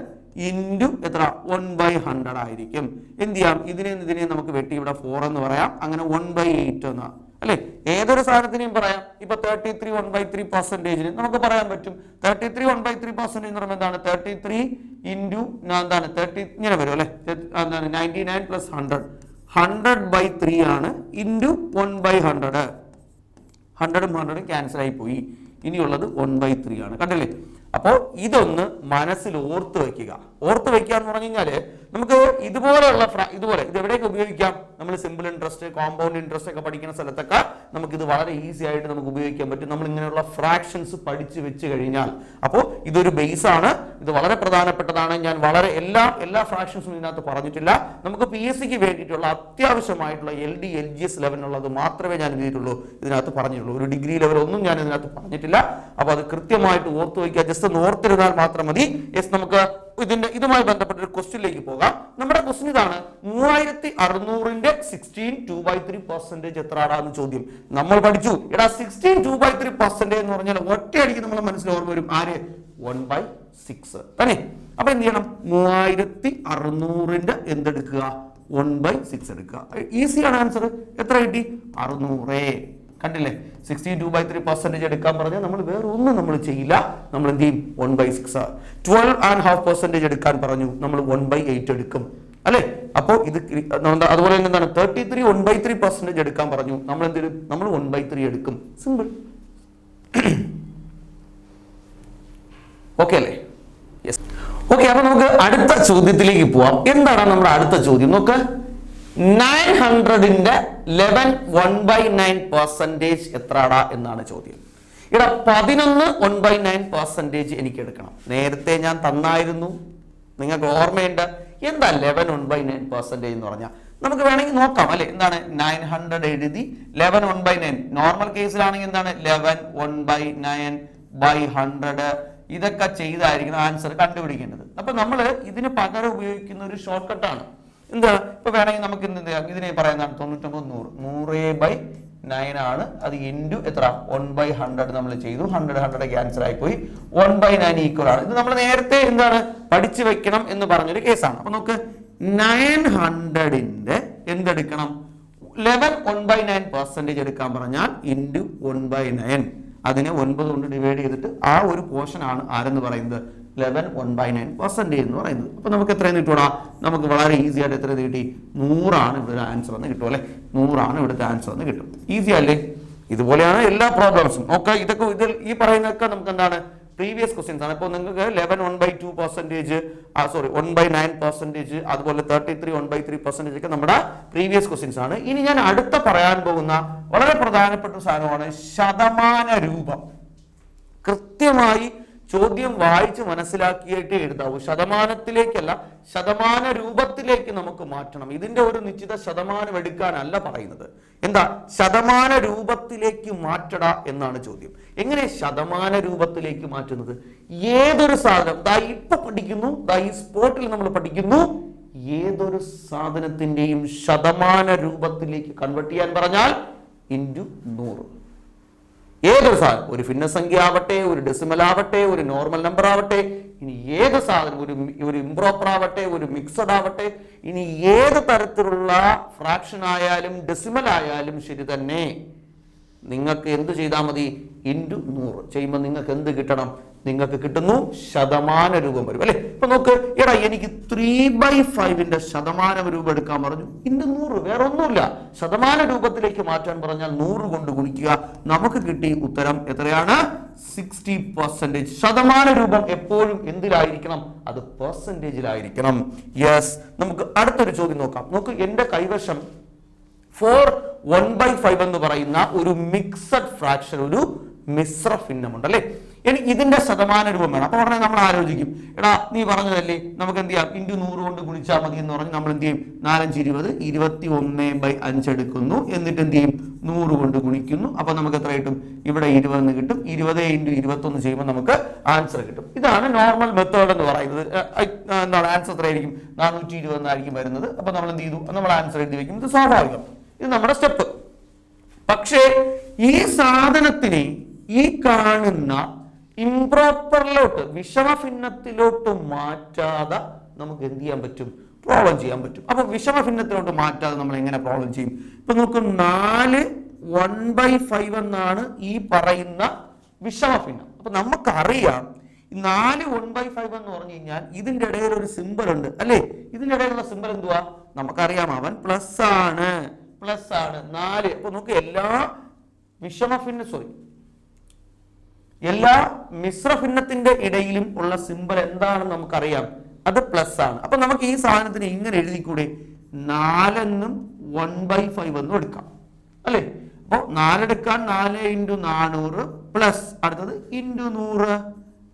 Speaker 1: ഇൻറ്റു എത്ര? 1/100 ആയിരിക്കും. എന്ത് ചെയ്യാം? ഇതിനെ നമുക്ക് വെട്ടി ഇവിടെ 4 എന്ന് പറയാം. അങ്ങനെ 1/8 എന്നാ അല്ലെ. ഏതൊരു സാധനത്തിനെയും പറയാം. ഇപ്പൊ 33 1/3% നമുക്ക് പറയാൻ പറ്റും. 33 1/3% എന്ന് പറയുമ്പോൾ എന്താണ്? 33 ഇൻറ്റു എന്താണ് 30 ഇങ്ങനെ വരും അല്ലെ. എന്താണ് 99 + 100 100/3 ആണ് ഇൻറ്റു 1/100. 100 100 ക്യാൻസൽ ആയി പോയി. ഇനിയുള്ളത് 1/3 ആണ്. കണ്ടില്ലേ? അപ്പോൾ ഇതൊന്ന് മനസ്സിൽ ഓർത്ത് വയ്ക്കുക. ഓർത്ത് വയ്ക്കുക എന്ന് പറഞ്ഞു കഴിഞ്ഞാല് നമുക്ക് ഇതുപോലെയുള്ള ഇതുപോലെ ഇത് എവിടെയൊക്കെ ഉപയോഗിക്കാം? നമ്മൾ സിമ്പിൾ ഇൻട്രസ്റ്റ്, കോമ്പൗണ്ട് ഇൻട്രസ്റ്റ് ഒക്കെ പഠിക്കുന്ന സ്ഥലത്തൊക്കെ നമുക്ക് ഇത് വളരെ ഈസി ആയിട്ട് നമുക്ക് ഉപയോഗിക്കാൻ പറ്റും. നമ്മൾ ഇങ്ങനെയുള്ള ഫ്രാക്ഷൻസ് പഠിച്ചു വെച്ച് കഴിഞ്ഞാൽ. അപ്പോൾ ഇതൊരു ബേസ് ആണ്. ഇത് വളരെ പ്രധാനപ്പെട്ടതാണ്. ഞാൻ വളരെ എല്ലാ ഫ്രാക്ഷൻസും ഇതിനകത്ത് പറഞ്ഞിട്ടില്ല. നമുക്ക് PSCക്ക് വേണ്ടിയിട്ടുള്ള അത്യാവശ്യമായിട്ടുള്ള LD LGS ലെവലിനുള്ളത് മാത്രമേ ഞാൻ എഴുതിയിട്ടുള്ളൂ, ഇതിനകത്ത് പറഞ്ഞിട്ടുള്ളൂ. ഒരു ഡിഗ്രി ലെവൽ ഒന്നും ഞാൻ ഇതിനകത്ത് പറഞ്ഞിട്ടില്ല. അപ്പൊ അത് കൃത്യമായിട്ട് ഓർത്ത് വയ്ക്കുക. ജസ്റ്റ് ഒന്ന് ഓർത്തിരുന്നാൽ മാത്രം മതി. യെസ്, നമുക്ക് ഇതുമായി ബന്ധപ്പെട്ട ഒരു ക്വസ്റ്റ്യനിലേക്ക് പോകാം. നമ്മുടെ ക്വസ്റ്റ്യൻ ഇതാണ്. 3600ന്റെ 16 2/3% എത്രയാണെന്ന് ചോദ്യം. നമ്മൾ പഠിച്ചു, എടാ 16 2/3% എന്ന് പറഞ്ഞാൽ ഒറ്റയടിക്ക് നമ്മളെ മനസ്സിൽ ഓർമ്മ വരും. ആര്? 1/6 തന്നെ. അപ്പൊ എന്ത് ചെയ്യണം? 3600ന്റെ എന്തെടുക്കുക? 1/6 എടുക്കുക. ഈസിയാണ് ആൻസർ. എത്ര കിട്ടി? 600. കണ്ടില്ലേ? 16 2/3% എടുക്കാൻ പറഞ്ഞാൽ നമ്മൾ വേറെ ഒന്നും നമ്മൾ ചെയ്യില്ല. നമ്മൾ എന്ത് ചെയ്യും? 1/6. 12.5% എടുക്കാൻ പറഞ്ഞു, നമ്മൾ 1/8 എടുക്കും അല്ലെ. അപ്പോ ഇത് അതുപോലെ തന്നെ എന്താണ്? 33 1/3% എടുക്കാൻ പറഞ്ഞു, നമ്മൾ എന്ത് ചെയ്യും? നമ്മൾ 1/3 എടുക്കും. സിമ്പിൾ. ഓക്കെ അല്ലേ? യെസ്. ഓക്കെ, അപ്പൊ നമുക്ക് അടുത്ത ചോദ്യത്തിലേക്ക് പോവാം. എന്താണ് നമ്മുടെ അടുത്ത ചോദ്യം? നോക്ക്. 900ന്റെ 11 1/9% എത്രടാ എന്നാണ് ചോദ്യം. ഇവിടെ 11 1/9% എനിക്ക് എടുക്കണം. നേരത്തെ ഞാൻ തന്നായിരുന്നു, നിങ്ങൾക്ക് ഓർമ്മയുണ്ട്. എന്താ 11 1/9% എന്ന് പറഞ്ഞാൽ? നമുക്ക് വേണമെങ്കിൽ നോക്കാം അല്ലെ. എന്താണ്? 900 എഴുതി 11 1/9. നോർമൽ കേസിലാണെങ്കിൽ എന്താണ്? 11 1/9/100. ഇതൊക്കെ ചെയ്തായിരിക്കണം ആൻസർ കണ്ടുപിടിക്കേണ്ടത്. അപ്പൊ നമ്മൾ ഇതിന് പകരം ഉപയോഗിക്കുന്ന ഒരു ഷോർട്ട് കട്ടാണ്. എന്താ? ഇപ്പൊ വേണമെങ്കിൽ നമുക്ക് എന്ത് ചെയ്യാം? ഇതിനെ പറയുന്നതാണ് 99 100/9 ആണ്. അത് ഇൻറ്റു എത്ര? 1/100 നമ്മൾ ചെയ്തു. 100 ക്യാൻസൽ ആയി പോയി. 1/9 ഈക്വൽ ആണ്. ഇത് നമ്മൾ നേരത്തെ എന്താണ് പഠിച്ചു വെക്കണം എന്ന് പറഞ്ഞൊരു കേസാണ്. അപ്പൊ നമുക്ക് 900ന്റെ എന്തെടുക്കണം? 11 1/9% എടുക്കാൻ പറഞ്ഞാൽ ഇൻറ്റു 1/9, അതിനെ 9 കൊണ്ട് ഡിവൈഡ് ചെയ്തിട്ട് ആ ഒരു പോർഷൻ ആണ് ആരെന്ന് പറയുന്നത് 11 1/9% എന്ന് പറയുന്നത്. അപ്പൊ നമുക്ക് എത്രയെന്ന് കിട്ടൂടാ? നമുക്ക് വളരെ ഈസി ആയിട്ട് എത്ര കിട്ടി? 100 ഇവിടെ ആൻസർ എന്ന് കിട്ടും അല്ലെ? 100 ഇവിടുത്തെ ആൻസർ എന്ന് കിട്ടും. ഈസി അല്ലേ? ഇതുപോലെയാണ് എല്ലാ പ്രോബ്ലംസും. ഓക്കെ, ഇതൊക്കെ ഇതിൽ ഈ പറയുന്നതൊക്കെ നമുക്ക് എന്താണ് പ്രീവിയസ് ക്വസ്റ്റ്യൻസ് ആണ്. ഇപ്പോൾ നിങ്ങൾക്ക് 11 1/2%, 1/9%, അതുപോലെ 33 1/3% ഒക്കെ നമ്മുടെ പ്രീവിയസ് ക്വസ്റ്റ്യൻസ് ആണ്. ഇനി ഞാൻ അടുത്ത പറയാൻ പോകുന്ന വളരെ പ്രധാനപ്പെട്ട സാധനമാണ് ശതമാന രൂപം. കൃത്യമായി ചോദ്യം വായിച്ച് മനസ്സിലാക്കിയിട്ടേ എഴുതാവൂ. ശതമാനത്തിലേക്കല്ല, ശതമാന രൂപത്തിലേക്ക് നമുക്ക് മാറ്റണം. ഇതിന്റെ ഒരു നിശ്ചിത ശതമാനം എടുക്കാനല്ല പറയുന്നത്. എന്താ ശതമാന രൂപത്തിലേക്ക് മാറ്റട എന്നാണ് ചോദ്യം. എങ്ങനെ ശതമാന രൂപത്തിലേക്ക് മാറ്റുന്നത്? ഏതൊരു സാധനം ഇപ്പൊ പഠിക്കുന്നു, ഈ സ്പോട്ടിൽ നമ്മൾ പഠിക്കുന്നു, ഏതൊരു സാധനത്തിന്റെയും ശതമാന രൂപത്തിലേക്ക് കൺവേർട്ട് ചെയ്യാൻ പറഞ്ഞാൽ ഇൻറ്റു 100. ഏതൊരു സാധനം, ഒരു ഭിന്നസംഖ്യ ആവട്ടെ, ഒരു ഡെസിമൽ ആവട്ടെ, ഒരു നോർമൽ നമ്പർ ആവട്ടെ, ഇനി ഏത് സാധനം, ഒരു ഇംപ്രോപ്പർ ആവട്ടെ, ഒരു മിക്സഡ് ആവട്ടെ, ഇനി ഏത് തരത്തിലുള്ള ഫ്രാക്ഷൻ ആയാലും ഡെസിമൽ ആയാലും ശരി തന്നെ, നിങ്ങൾക്ക് എന്ത് ചെയ്താൽ മതി? ഇൻറ്റു 100 ചെയ്യുമ്പോൾ നിങ്ങൾക്ക് എന്ത് കിട്ടണം? നിങ്ങൾക്ക് കിട്ടുന്നു ശതമാന രൂപം വരും അല്ലെ? ഇപ്പൊ നോക്ക്, എടാ എനിക്ക് 3/5 ശതമാന രൂപം എടുക്കാൻ പറഞ്ഞു, ഇൻറ്റു 100. വേറെ ഒന്നുമില്ല, ശതമാന രൂപത്തിലേക്ക് മാറ്റാൻ പറഞ്ഞാൽ 100 കൊണ്ട് ഗുണിക്കുക. നമുക്ക് കിട്ടിയ ഉത്തരം എത്രയാണ്? 60%. ശതമാന രൂപം എപ്പോഴും എന്തിലായിരിക്കണം? അത് പെർസെന്റേജിലായിരിക്കണം. യെസ്, നമുക്ക് അടുത്തൊരു ചോദ്യം നോക്കാം. നോക്ക്, എന്റെ കൈവശം 4 1/5 എന്ന് പറയുന്ന ഒരു മിക്സഡ് ഫ്രാക്ഷൻ, ഒരു മിശ്ര ഭിന്നമുണ്ട് അല്ലെ? ഇനി ഇതിന്റെ ശതമാന രൂപം വേണം. അപ്പൊ ഉടനെ നമ്മൾ ആലോചിക്കും, എടാ നീ പറഞ്ഞതല്ലേ നമുക്ക് എന്ത് ചെയ്യാം? ഇൻറ്റു 100 കൊണ്ട് ഗുണിച്ചാൽ മതി എന്ന് പറഞ്ഞ് നമ്മൾ എന്ത് ചെയ്യും? 4 5 20, 21/5 എടുക്കുന്നു. എന്നിട്ട് എന്ത് ചെയ്യും? 100 കൊണ്ട് ഗുണിക്കുന്നു. അപ്പൊ നമുക്ക് എത്ര കിട്ടും? ഇവിടെ 20 കിട്ടും. 20 × 21 ചെയ്യുമ്പോൾ നമുക്ക് ആൻസർ കിട്ടും. ഇതാണ് നോർമൽ മെത്തേഡ് എന്ന് പറയുന്നത്. എന്താണ് ആൻസർ? എത്രയായിരിക്കും? 420 എന്നായിരിക്കും വരുന്നത്. അപ്പൊ നമ്മൾ എന്ത് ചെയ്തു? നമ്മൾ ആൻസർ എഴുതി വെക്കും. ഇത് സ്വാഭാവികം, ഇത് നമ്മുടെ സ്റ്റെപ്പ്. പക്ഷേ ഈ സാധനത്തിനെ ഈ കാണുന്ന ഇംപ്രോപ്പറിലോട്ട്, വിഷമഭിന്നത്തിലോട്ട് മാറ്റാതെ നമുക്ക് എന്ത് ചെയ്യാൻ പറ്റും? പ്രോബ്ലം ചെയ്യാൻ പറ്റും. അപ്പൊ വിഷമഭിന്നത്തിലോട്ട് മാറ്റാതെ നമ്മൾ എങ്ങനെ പ്രോബ്ലം ചെയ്യും? ഇപ്പൊ നമുക്ക് 4 1/5 എന്നാണ് ഈ പറയുന്ന വിഷമഭിന്നം. അപ്പൊ നമുക്കറിയാം 4 1/5 എന്ന് പറഞ്ഞു കഴിഞ്ഞാൽ ഇതിന്റെ ഇടയിൽ ഒരു സിമ്പൽ ഉണ്ട് അല്ലെ? ഇതിന്റെ ഇടയിലുള്ള സിമ്പൽ എന്തുവാ? നമുക്കറിയാം, അവൻ പ്ലസ് ആണ്. 4. അപ്പൊ നമുക്ക് എല്ലാ മിശ്രഭിന്നത്തിന്റെ ഇടയിലും ഉള്ള സിമ്പൽ എന്താണെന്ന് നമുക്കറിയാം, അത് പ്ലസ് ആണ്. അപ്പൊ നമുക്ക് ഈ സാധനത്തിന് ഇങ്ങനെ എഴുതിക്കൂടെ? 4 എന്നും 1/5 എന്നും എടുക്കാം അല്ലെ? അപ്പൊ 4 എടുക്കാൻ 4 × 400 പ്ലസ് അടുത്തത് ഇൻറ്റു 100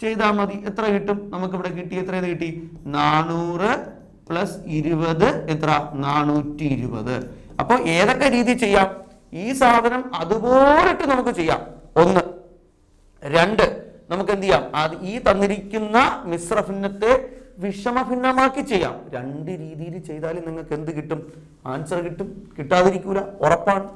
Speaker 1: ചെയ്താൽ മതി. എത്ര കിട്ടും? നമുക്ക് ഇവിടെ കിട്ടി, എത്ര കിട്ടി? 400 പ്ലസ് 20 എത്ര? 420. അപ്പൊ ഏതൊക്കെ രീതി ചെയ്യാം? ഈ സാധനം അതുപോലിട്ട് നമുക്ക് ചെയ്യാം. 1. 2, നമുക്ക് എന്ത് ചെയ്യാം? ഈ തന്നിരിക്കുന്ന മിശ്രഭിന്നത്തെ വിഷമഭിന്നമാക്കി ചെയ്യാം. 2 രീതിയിൽ ചെയ്താലും നിങ്ങൾക്ക് എന്ത് കിട്ടും? ആൻസർ കിട്ടും. കിട്ടാതിരിക്കൂല, ഉറപ്പാണ്.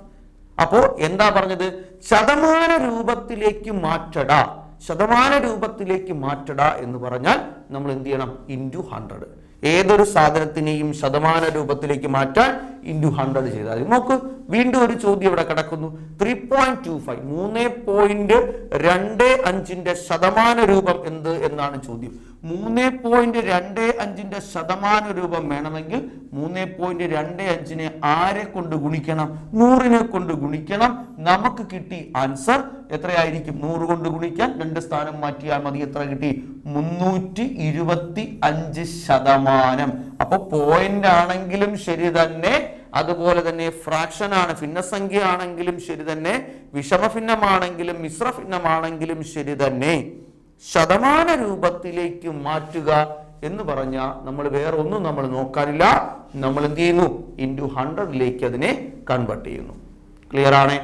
Speaker 1: അപ്പോ എന്താ പറഞ്ഞത്? ശതമാന രൂപത്തിലേക്ക് മാറ്റടാ. ശതമാന രൂപത്തിലേക്ക് മാറ്റടാ എന്ന് പറഞ്ഞാൽ നമ്മൾ എന്ത് ചെയ്യണം? ഇൻറ്റു 100. ഏതൊരു സാധനത്തിനെയും ശതമാന രൂപത്തിലേക്ക് മാറ്റാൻ ഇൻറ്റു 100 ചെയ്താൽ. നോക്ക്, വീണ്ടും ഒരു ചോദ്യം ഇവിടെ കിടക്കുന്നു. 3.25 3.25 ശതമാന രൂപം എന്ത് എന്നാണ് ചോദ്യം. 3.25 ശതമാന രൂപം വേണമെങ്കിൽ 3.25 ആരെ കൊണ്ട് ഗുണിക്കണം? 100 കൊണ്ട് ഗുണിക്കണം. നമുക്ക് കിട്ടി ആൻസർ എത്രയായിരിക്കും? 100 കൊണ്ട് ഗുണിക്കാൻ 2 സ്ഥാനം മാറ്റിയാൽ മതി. എത്ര കിട്ടി? 325 ശതമാനം. അപ്പൊ പോയിന്റ് ആണെങ്കിലും ശരി തന്നെ, അതുപോലെ തന്നെ ഫ്രാക്ഷൻ ആണ്, ഭിന്നസംഖ്യ ആണെങ്കിലും ശരി തന്നെ, വിഷമഭിന്നമാണെങ്കിലും മിശ്രഭിന്നമാണെങ്കിലും ശരി തന്നെ, ശതമാന രൂപത്തിലേക്ക് മാറ്റുക എന്ന് പറഞ്ഞാൽ നമ്മൾ വേറെ ഒന്നും നമ്മൾ നോക്കാനില്ല. നമ്മൾ എന്ത് ചെയ്യുന്നു? ഇൻറ്റു 100 അതിനെ കൺവേർട്ട് ചെയ്യുന്നു. ക്ലിയർ ആണ്?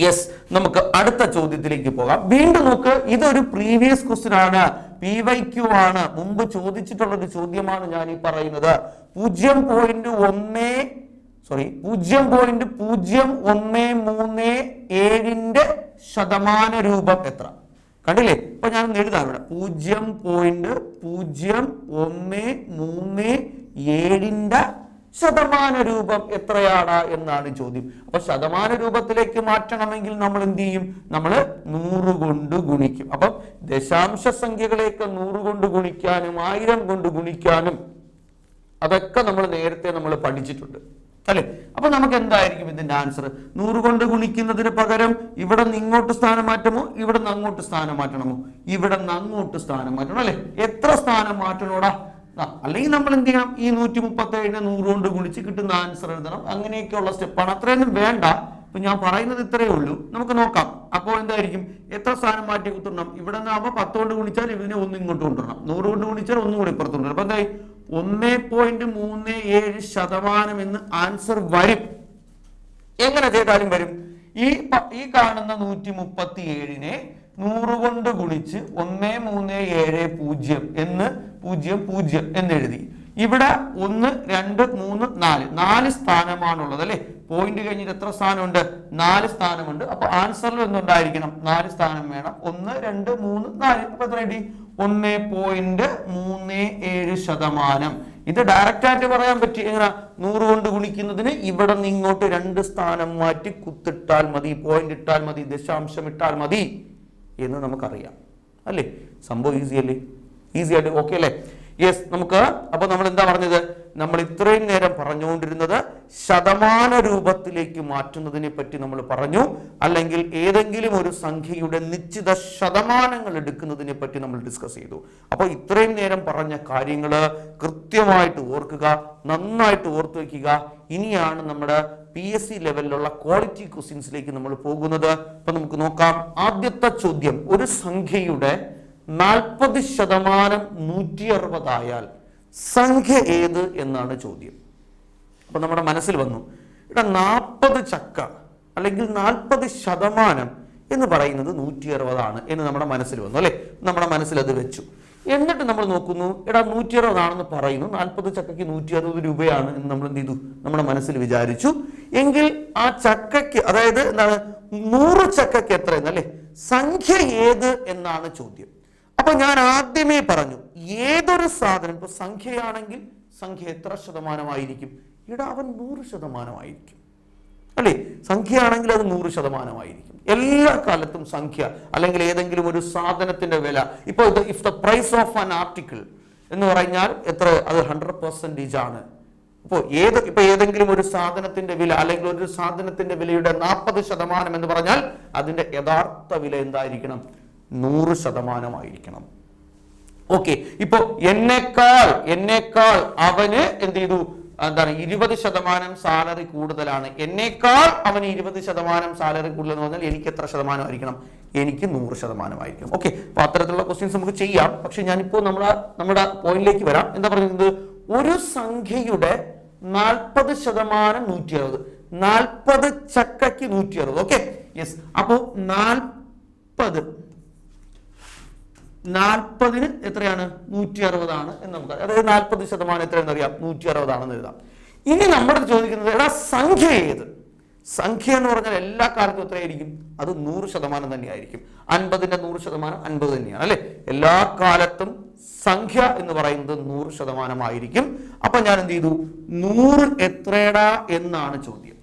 Speaker 1: യെസ്, നമുക്ക് അടുത്ത ചോദ്യത്തിലേക്ക് പോകാം. വീണ്ടും നോക്ക്, ഇതൊരു പ്രീവിയസ് ക്വസ്റ്റ്യൻ ആണ്, PYQ ആണ്, മുമ്പ് ചോദിച്ചിട്ടുള്ള ഒരു ചോദ്യമാണ് ഞാൻ ഈ പറയുന്നത്. 0.0137 ശതമാന രൂപം എത്ര? കണ്ടില്ലേ? ഇപ്പൊ ഞാൻ എഴുതാം ഇവിടെ 0.0137 ശതമാന രൂപം എത്രയാടാ എന്നാണ് ചോദ്യം. അപ്പൊ ശതമാന രൂപത്തിലേക്ക് മാറ്റണമെങ്കിൽ നമ്മൾ എന്ത് ചെയ്യും? നമ്മൾ 100 കൊണ്ട് ഗുണിക്കും. അപ്പം ദശാംശ സംഖ്യകളെയൊക്കെ 100 കൊണ്ട് ഗുണിക്കാനും 1000 കൊണ്ട് ഗുണിക്കാനും അതൊക്കെ നമ്മൾ നേരത്തെ പഠിച്ചിട്ടുണ്ട് അല്ലെ? അപ്പൊ നമുക്ക് എന്തായിരിക്കും ഇതിന്റെ ആൻസർ? 100 കൊണ്ട് ഗുണിക്കുന്നതിന് പകരം ഇവിടെ നിന്ന് ഇങ്ങോട്ട് സ്ഥാനം മാറ്റമോ, ഇവിടെ നിന്ന് അങ്ങോട്ട് സ്ഥാനം മാറ്റണമോ? ഇവിടെ നിന്ന് അങ്ങോട്ട് സ്ഥാനം മാറ്റണം അല്ലെ? എത്ര സ്ഥാനം മാറ്റണോടാ? അല്ലെങ്കിൽ നമ്മൾ എന്ത് ചെയ്യണം? ഈ 137 100 കൊണ്ട് ഗുണിച്ച് കിട്ടുന്ന ആൻസർ എഴുതണം. അങ്ങനെയൊക്കെയുള്ള സ്റ്റെപ്പാണ്. അത്രയൊന്നും വേണ്ട. ഇപ്പൊ ഞാൻ പറയുന്നത് ഇത്രയേ ഉള്ളൂ. നമുക്ക് നോക്കാം. അപ്പോൾ എന്തായിരിക്കും? എത്ര സ്ഥാനം മാറ്റി കുത്തണം? ഇവിടെ നിന്നാകുമ്പോൾ 10 കൊണ്ട് ഗുണിച്ചാൽ ഇതിനെ 1 ഇങ്ങോട്ട് കൊണ്ടുവരണം. 100 കൊണ്ട് ഗുണിച്ചാൽ 1 കൂടി ഇപ്പുറത്ത് കൊണ്ടുവരണം. അപ്പൊ എന്തായി? 1.37% എന്ന് ആൻസർ വരും. എങ്ങനെ ചെയ്താലും വരും. ഈ കാണുന്ന 137നെ 100 കൊണ്ട് ഗുണിച്ച് 1370 എന്ന് 00 എന്ന് എഴുതി. ഇവിടെ 1 2 3 4 സ്ഥാനമാണുള്ളത് അല്ലെ? പോയിന്റ് കഴിഞ്ഞിട്ട് എത്ര സ്ഥാനമുണ്ട്? 4 സ്ഥാനമുണ്ട്. അപ്പൊ ആൻസറിൽ എന്തുണ്ടായിരിക്കണം? 4 സ്ഥാനം വേണം. 1 2 3 4. അപ്പൊ എത്ര കിട്ടി? 1.37%. ഇത് ഡയറക്റ്റ് ആയിട്ട് പറയാൻ പറ്റി. എങ്ങനെ? 100 കൊണ്ട് ഗുണിക്കുന്നതിന് ഇവിടെ നിന്ന് ഇങ്ങോട്ട് 2 സ്ഥാനം മാറ്റി കുത്തിട്ടാൽ മതി, പോയിന്റ് ഇട്ടാൽ മതി, ദശാംശം ഇട്ടാൽ മതി എന്ന് നമുക്കറിയാം അല്ലേ? സംഭവം ഈസി അല്ലേ? ഈസി ആയിട്ട് ഓക്കെ അല്ലേ? യെസ്. നമുക്ക് അപ്പൊ നമ്മൾ എന്താ പറഞ്ഞത്? നമ്മൾ ഇത്രയും നേരം പറഞ്ഞുകൊണ്ടിരുന്നത് ശതമാന രൂപത്തിലേക്ക് മാറ്റുന്നതിനെ പറ്റി നമ്മൾ പറഞ്ഞു, അല്ലെങ്കിൽ ഏതെങ്കിലും ഒരു സംഖ്യയുടെ നിശ്ചിത ശതമാനങ്ങൾ എടുക്കുന്നതിനെ പറ്റി നമ്മൾ ഡിസ്കസ് ചെയ്തു. അപ്പോൾ ഇത്രയും നേരം പറഞ്ഞ കാര്യങ്ങൾ കൃത്യമായിട്ട് ഓർക്കുക, നന്നായിട്ട് ഓർത്തു വയ്ക്കുക. ഇനിയാണ് നമ്മുടെ PSC ലെവലിലുള്ള ക്വാളിറ്റി ക്വസ്റ്റ്യൻസിലേക്ക് നമ്മൾ പോകുന്നത്. അപ്പൊ നമുക്ക് നോക്കാം. ആദ്യത്തെ ചോദ്യം, ഒരു സംഖ്യയുടെ 40% 160 ആയാൽ സംഖ്യ ഏത് എന്നാണ് ചോദ്യം. അപ്പൊ നമ്മുടെ മനസ്സിൽ വന്നു, ഇവിടെ 40 ചക്ക അല്ലെങ്കിൽ 40% എന്ന് പറയുന്നത് 160 ആണ് എന്ന് നമ്മുടെ മനസ്സിൽ വന്നു അല്ലെ? നമ്മുടെ മനസ്സിൽ അത് വെച്ചു. എന്നിട്ട് നമ്മൾ നോക്കുന്നു, എടാ 160 ആണെന്ന് പറയുന്നു, 40 ചക്കയ്ക്ക് 160 രൂപയാണ് എന്ന് നമ്മൾ എന്ത് ചെയ്തു? നമ്മുടെ മനസ്സിൽ വിചാരിച്ചു. എങ്കിൽ ആ ചക്കയ്ക്ക്, അതായത് എന്താണ്, 100 ചക്കയ്ക്ക് എത്ര എന്നല്ലേ? സംഖ്യ ഏത് എന്നാണ് ചോദ്യം. അപ്പൊ ഞാൻ ആദ്യമേ പറഞ്ഞു, ഏതൊരു സാധനം, ഇപ്പൊ സംഖ്യയാണെങ്കിൽ സംഖ്യ എത്ര ശതമാനമായിരിക്കും? ഇവിടെ അവൻ 100% അല്ലെ? സംഖ്യയാണെങ്കിൽ അത് 100% എല്ലാ കാലത്തും സംഖ്യ അല്ലെങ്കിൽ ഏതെങ്കിലും ഒരു സാധനത്തിന്റെ വില, ഇപ്പൊ if the price of an article എന്ന് പറഞ്ഞാൽ എത്ര? അത് 100% ആണ്. അപ്പോൾ ഏതെങ്കിലും ഒരു സാധനത്തിന്റെ വില അല്ലെങ്കിൽ ഒരു സാധനത്തിന്റെ വിലയുടെ 40% എന്ന് പറഞ്ഞാൽ അതിന്റെ യഥാർത്ഥ വില എന്തായിരിക്കണം? 100% ഓക്കെ. ഇപ്പൊ എന്നേക്കാൾ അവന് എന്ത് ചെയ്തു? എന്താണ്? 20% സാലറി കൂടുതലാണ്. എന്നേക്കാൾ അവന് 20% സാലറി കൂടുതൽ എന്ന് പറഞ്ഞാൽ എനിക്ക് എത്ര ശതമാനമായിരിക്കണം? എനിക്ക് 100% ഓക്കെ. അപ്പൊ അത്തരത്തിലുള്ള ക്വസ്റ്റ്യൻസ് നമുക്ക് ചെയ്യാം. പക്ഷെ ഞാനിപ്പോ നമ്മുടെ പോയിന്റിലേക്ക് വരാം. എന്താ പറയുന്നത്? ഒരു സംഖ്യയുടെ 40% 160, 40 ചക്കയ്ക്ക് 160. Okay, yes. അപ്പോ 40ന് എത്രയാണ്? 160 ആണ് എന്ന് നമുക്ക്, അതായത് 40% എത്രയെന്ന് അറിയാം? 160 ആണെന്ന് എഴുതാം. ഇനി നമ്മുടെ ചോദിക്കുന്നത്, എടാ സംഖ്യ ഏത്? സംഖ്യ എന്ന് പറഞ്ഞാൽ എല്ലാ കാലത്തും എത്രയായിരിക്കും? അത് 100% തന്നെയായിരിക്കും. 50ന്റെ 100% 50 തന്നെയാണ് അല്ലെ? എല്ലാ കാലത്തും സംഖ്യ എന്ന് പറയുന്നത് 100% ആയിരിക്കും. അപ്പൊ ഞാൻ എന്ത് ചെയ്തു? 100 എത്രയടാ എന്നാണ് ചോദ്യം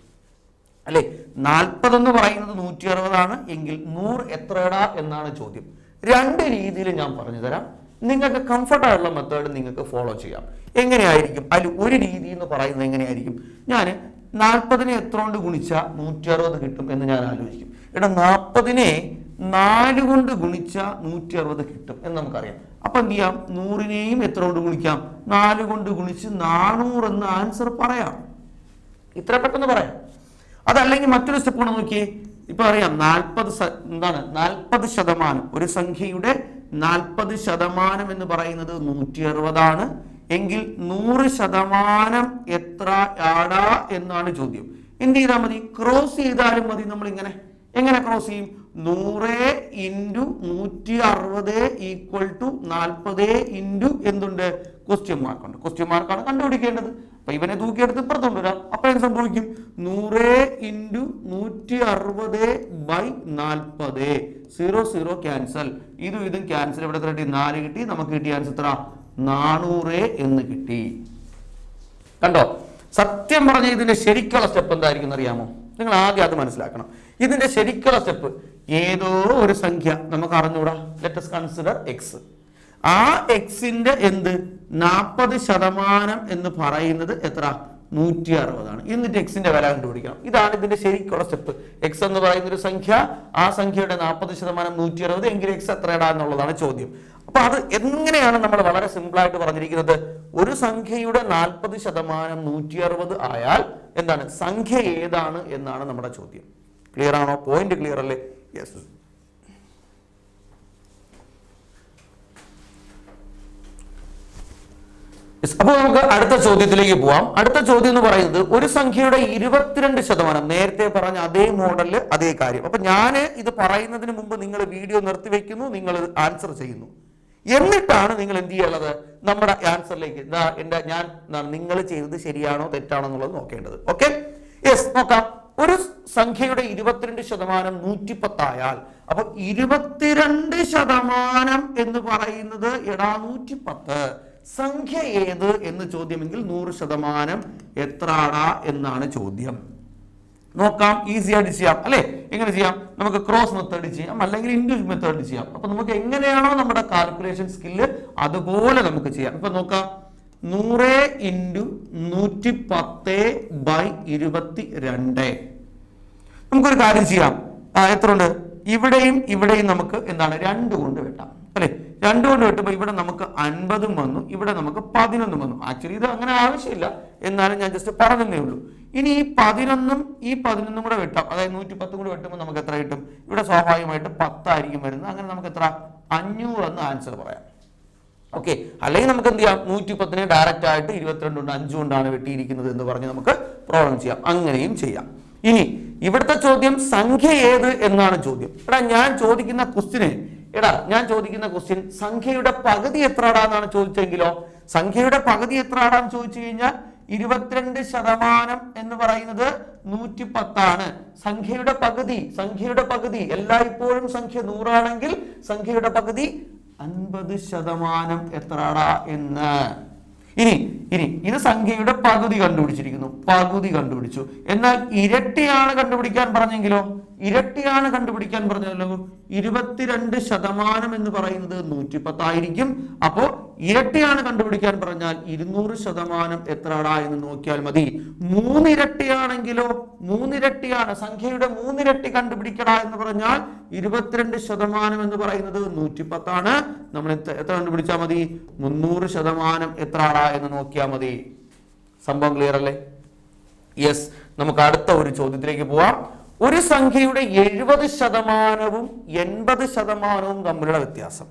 Speaker 1: അല്ലെ? 40 എന്ന് പറയുന്നത് 160 ആണ് എങ്കിൽ 100 എത്രയടാ എന്നാണ് ചോദ്യം. 2 രീതിയിൽ ഞാൻ പറഞ്ഞു തരാം. നിങ്ങൾക്ക് കംഫർട്ട് ആയിട്ടുള്ള മെത്തേഡ് നിങ്ങൾക്ക് ഫോളോ ചെയ്യാം. എങ്ങനെയായിരിക്കും? അതിൽ ഒരു രീതി എന്ന് പറയുന്നത് എങ്ങനെയായിരിക്കും? ഞാൻ 40നെ എത്ര കൊണ്ട് ഗുണിച്ചാൽ 160 കിട്ടും എന്ന് ഞാൻ ആലോചിക്കും. എടാ 40നെ 4 കൊണ്ട് ഗുണിച്ചാൽ 160 കിട്ടും എന്ന് നമുക്കറിയാം. അപ്പൊ എന്ത് ചെയ്യാം? 100നെയും എത്ര കൊണ്ട് ഗുണിക്കാം? 4 കൊണ്ട് ഗുണിച്ച് 400 എന്ന ആൻസർ പറയാം. ഇത്ര പെട്ടെന്ന് പറയാം. അതല്ലെങ്കിൽ മറ്റൊരു സ്റ്റെപ്പ് കൊണ്ട് നോക്കിയേ. ഇപ്പൊ അറിയാം 40% ഒരു സംഖ്യയുടെ 40% എന്ന് പറയുന്നത് 160 ആണ് എങ്കിൽ 100% എത്ര ആടാ എന്നാണ് ചോദ്യം. എന്ത് ചെയ്താൽ മതി? ക്രോസ് ചെയ്താലും മതി. നമ്മൾ എങ്ങനെ ക്രോസ് ചെയ്യും? 100 × 160 = 40 × എന്തുണ്ട്? ക്വസ്റ്റ്യൻ മാർക്കുണ്ട്. ക്വസ്റ്റ്യൻ മാർക്കാണ് കണ്ടുപിടിക്കേണ്ടത്. അപ്പൊ ഇവനെ തൂക്കിയെടുത്ത് ഇപ്പുറത്ത് കൊണ്ടുവരാം. അപ്പൊ എന്ത് സംഭവിക്കും? 100 × 160/40. 0 ക്യാൻസൽ. ഇതും ക്യാൻസൽ. ഇവിടെ എത്ര കിട്ടി? 4 കിട്ടി. നമുക്ക് കിട്ടിയ ആൻസർ എത്ര? 400 എന്ന് കിട്ടി. കണ്ടോ? സത്യം പറഞ്ഞ ഇതിന്റെ ശരിക്കുള്ള സ്റ്റെപ്പ് എന്തായിരിക്കും അറിയാമോ? നിങ്ങൾ ആദ്യം അത് മനസ്സിലാക്കണം. ഇതിന്റെ ശരിക്കുള്ള സ്റ്റെപ്പ് ഏതോ ഒരു സംഖ്യ നമുക്ക് അറിഞ്ഞൂടാ. Let us consider X. ആ എക്സിന്റെ എന്ത് 40% എന്ന് പറയുന്നത് എത്ര? 160 എന്നിട്ട് എക്സിന്റെ വില കണ്ടുപിടിക്കണം. ഇതാണ് ഇതിന്റെ ശരിക്കുള്ള സ്റ്റെപ്പ്. എക്സ് എന്ന് പറയുന്ന ഒരു സംഖ്യ, ആ സംഖ്യയുടെ 40% 160 എങ്കിൽ എക്സ് എത്രയിടാ എന്നുള്ളതാണ് ചോദ്യം. അപ്പൊ അത് എങ്ങനെയാണ് നമ്മൾ വളരെ സിമ്പിൾ ആയിട്ട് പറഞ്ഞിരിക്കുന്നത്? ഒരു സംഖ്യയുടെ 40% 160 ആയാൽ എന്താണ് സംഖ്യ ഏതാണ് എന്നാണ് നമ്മുടെ ചോദ്യം. ക്ലിയർ ആണോ? പോയിന്റ് ക്ലിയർ അല്ലേ? യെസ്. അപ്പൊ നമുക്ക് അടുത്ത ചോദ്യത്തിലേക്ക് പോവാം. അടുത്ത ചോദ്യം എന്ന് പറയുന്നത് ഒരു സംഖ്യയുടെ 22%, നേരത്തെ പറഞ്ഞ അതേ മോഡലില് അതേ കാര്യം. അപ്പൊ ഞാൻ ഇത് പറയുന്നതിന് മുമ്പ് നിങ്ങൾ വീഡിയോ നിർത്തിവെക്കുന്നു, നിങ്ങൾ ആൻസർ ചെയ്യുന്നു. എന്നിട്ടാണ് നിങ്ങൾ എന്ത് ചെയ്യാനുള്ളത്? നമ്മുടെ ആൻസറിലേക്ക് നിങ്ങൾ ചെയ്തത് ശരിയാണോ തെറ്റാണോ എന്നുള്ളത് നോക്കേണ്ടത്. ഓക്കെ, യെസ്, നോക്കാം. ഒരു സംഖ്യയുടെ 22% 110 ആയാൽ, അപ്പൊ 22% എന്ന് പറയുന്നത് 110 സംഖ്യ ഏത് എന്ന് ചോദ്യമെങ്കിൽ 100% എത്രാടാ എന്നാണ് ചോദ്യം. നോക്കാം, ഈസി ആയിട്ട് ചെയ്യാം അല്ലെ? എങ്ങനെ ചെയ്യാം? നമുക്ക് ക്രോസ് മെത്തേഡ് ചെയ്യാം, അല്ലെങ്കിൽ ഇൻഡ്യൂസ് മെത്തേഡ് ചെയ്യാം. അപ്പൊ നമുക്ക് എങ്ങനെയാണോ നമ്മുടെ കാൽക്കുലേഷൻ സ്കില്ല് അതുപോലെ നമുക്ക് ചെയ്യാം. ഇപ്പൊ നോക്കാം, 100 × 110/22. നമുക്കൊരു കാര്യം ചെയ്യാം. എത്ര ഉണ്ട്? ഇവിടെയും നമുക്ക് എന്താണ് 2 കൊണ്ട് വെട്ടാം അല്ലെ? 2 കൊണ്ട് വെട്ടുമ്പോൾ ഇവിടെ നമുക്ക് 50 വന്നു, ഇവിടെ നമുക്ക് 11 വന്നു. ആക്ച്വലി ഇത് അങ്ങനെ ആവശ്യമില്ല, എന്നാലും ഞാൻ ജസ്റ്റ് പറഞ്ഞതേ ഉള്ളൂ. ഇനി ഈ 11 കൂടെ വെട്ടാം, അതായത് 110 കൂടെ വെട്ടുമ്പോൾ നമുക്ക് എത്ര കിട്ടും? ഇവിടെ സ്വാഭാവികമായിട്ട് 10 ആയിരിക്കും വരുന്നത്. അങ്ങനെ നമുക്ക് എത്ര? 500 എന്ന് ആൻസർ പറയാം. ഓക്കെ, അല്ലെങ്കിൽ നമുക്ക് എന്ത് ചെയ്യാം? 110 ഡയറക്റ്റ് ആയിട്ട് 22 കൊണ്ട് 5 കൊണ്ടാണ് വെട്ടിയിരിക്കുന്നത് എന്ന് പറഞ്ഞ് നമുക്ക് പ്രോബ്ലം ചെയ്യാം. അങ്ങനെയും ചെയ്യാം. ഇനി ഇവിടുത്തെ ചോദ്യം സംഖ്യ ഏത് എന്നാണ് ചോദ്യം. ഞാൻ ചോദിക്കുന്ന ക്വസ്റ്റ്യൻ സംഖ്യയുടെ പകുതി എത്രടാന്നാണ് ചോദിച്ചെങ്കിലോ? സംഖ്യയുടെ പകുതി എത്രടാന്ന് ചോദിച്ചു കഴിഞ്ഞാൽ 22% എന്ന് പറയുന്നത് 110 ആണ്. സംഖ്യയുടെ പകുതി എല്ലായ്പ്പോഴും സംഖ്യ 100 ആണെങ്കിൽ സംഖ്യയുടെ പകുതി 50% എത്രടാ എന്ന്. ഇനി ഇത് സംഖ്യയുടെ പകുതി കണ്ടുപിടിച്ചിരിക്കുന്നു, കണ്ടുപിടിച്ചു. എന്നാൽ ഇരട്ടിയാണ് കണ്ടുപിടിക്കാൻ പറഞ്ഞെങ്കിലോ? 22% എന്ന് പറയുന്നത് 110 ആയിരിക്കും. അപ്പോ ഇരട്ടിയാണ് കണ്ടുപിടിക്കാൻ പറഞ്ഞാൽ 200% എത്രടാ എന്ന് നോക്കിയാൽ മതി. 3 ഇരട്ടിയാണെങ്കിലോ? 3 ഇരട്ടിയാണ്, സംഖ്യയുടെ 3 ഇരട്ടി കണ്ടുപിടിക്കടാ എന്ന് പറഞ്ഞാൽ 22% എന്ന് പറയുന്നത് 110 ആണ്. നമ്മൾ എത്ര കണ്ടുപിടിച്ചാൽ മതി? 300% എത്രടാ എന്ന് നോക്കിയാൽ മതി. സംഭവം ക്ലിയർ അല്ലേ? യെസ്. നമുക്ക് അടുത്ത ഒരു ചോദ്യത്തിലേക്ക് പോവാം. ഒരു സംഖ്യയുടെ 70% 80% തമ്മിലുള്ള വ്യത്യാസം.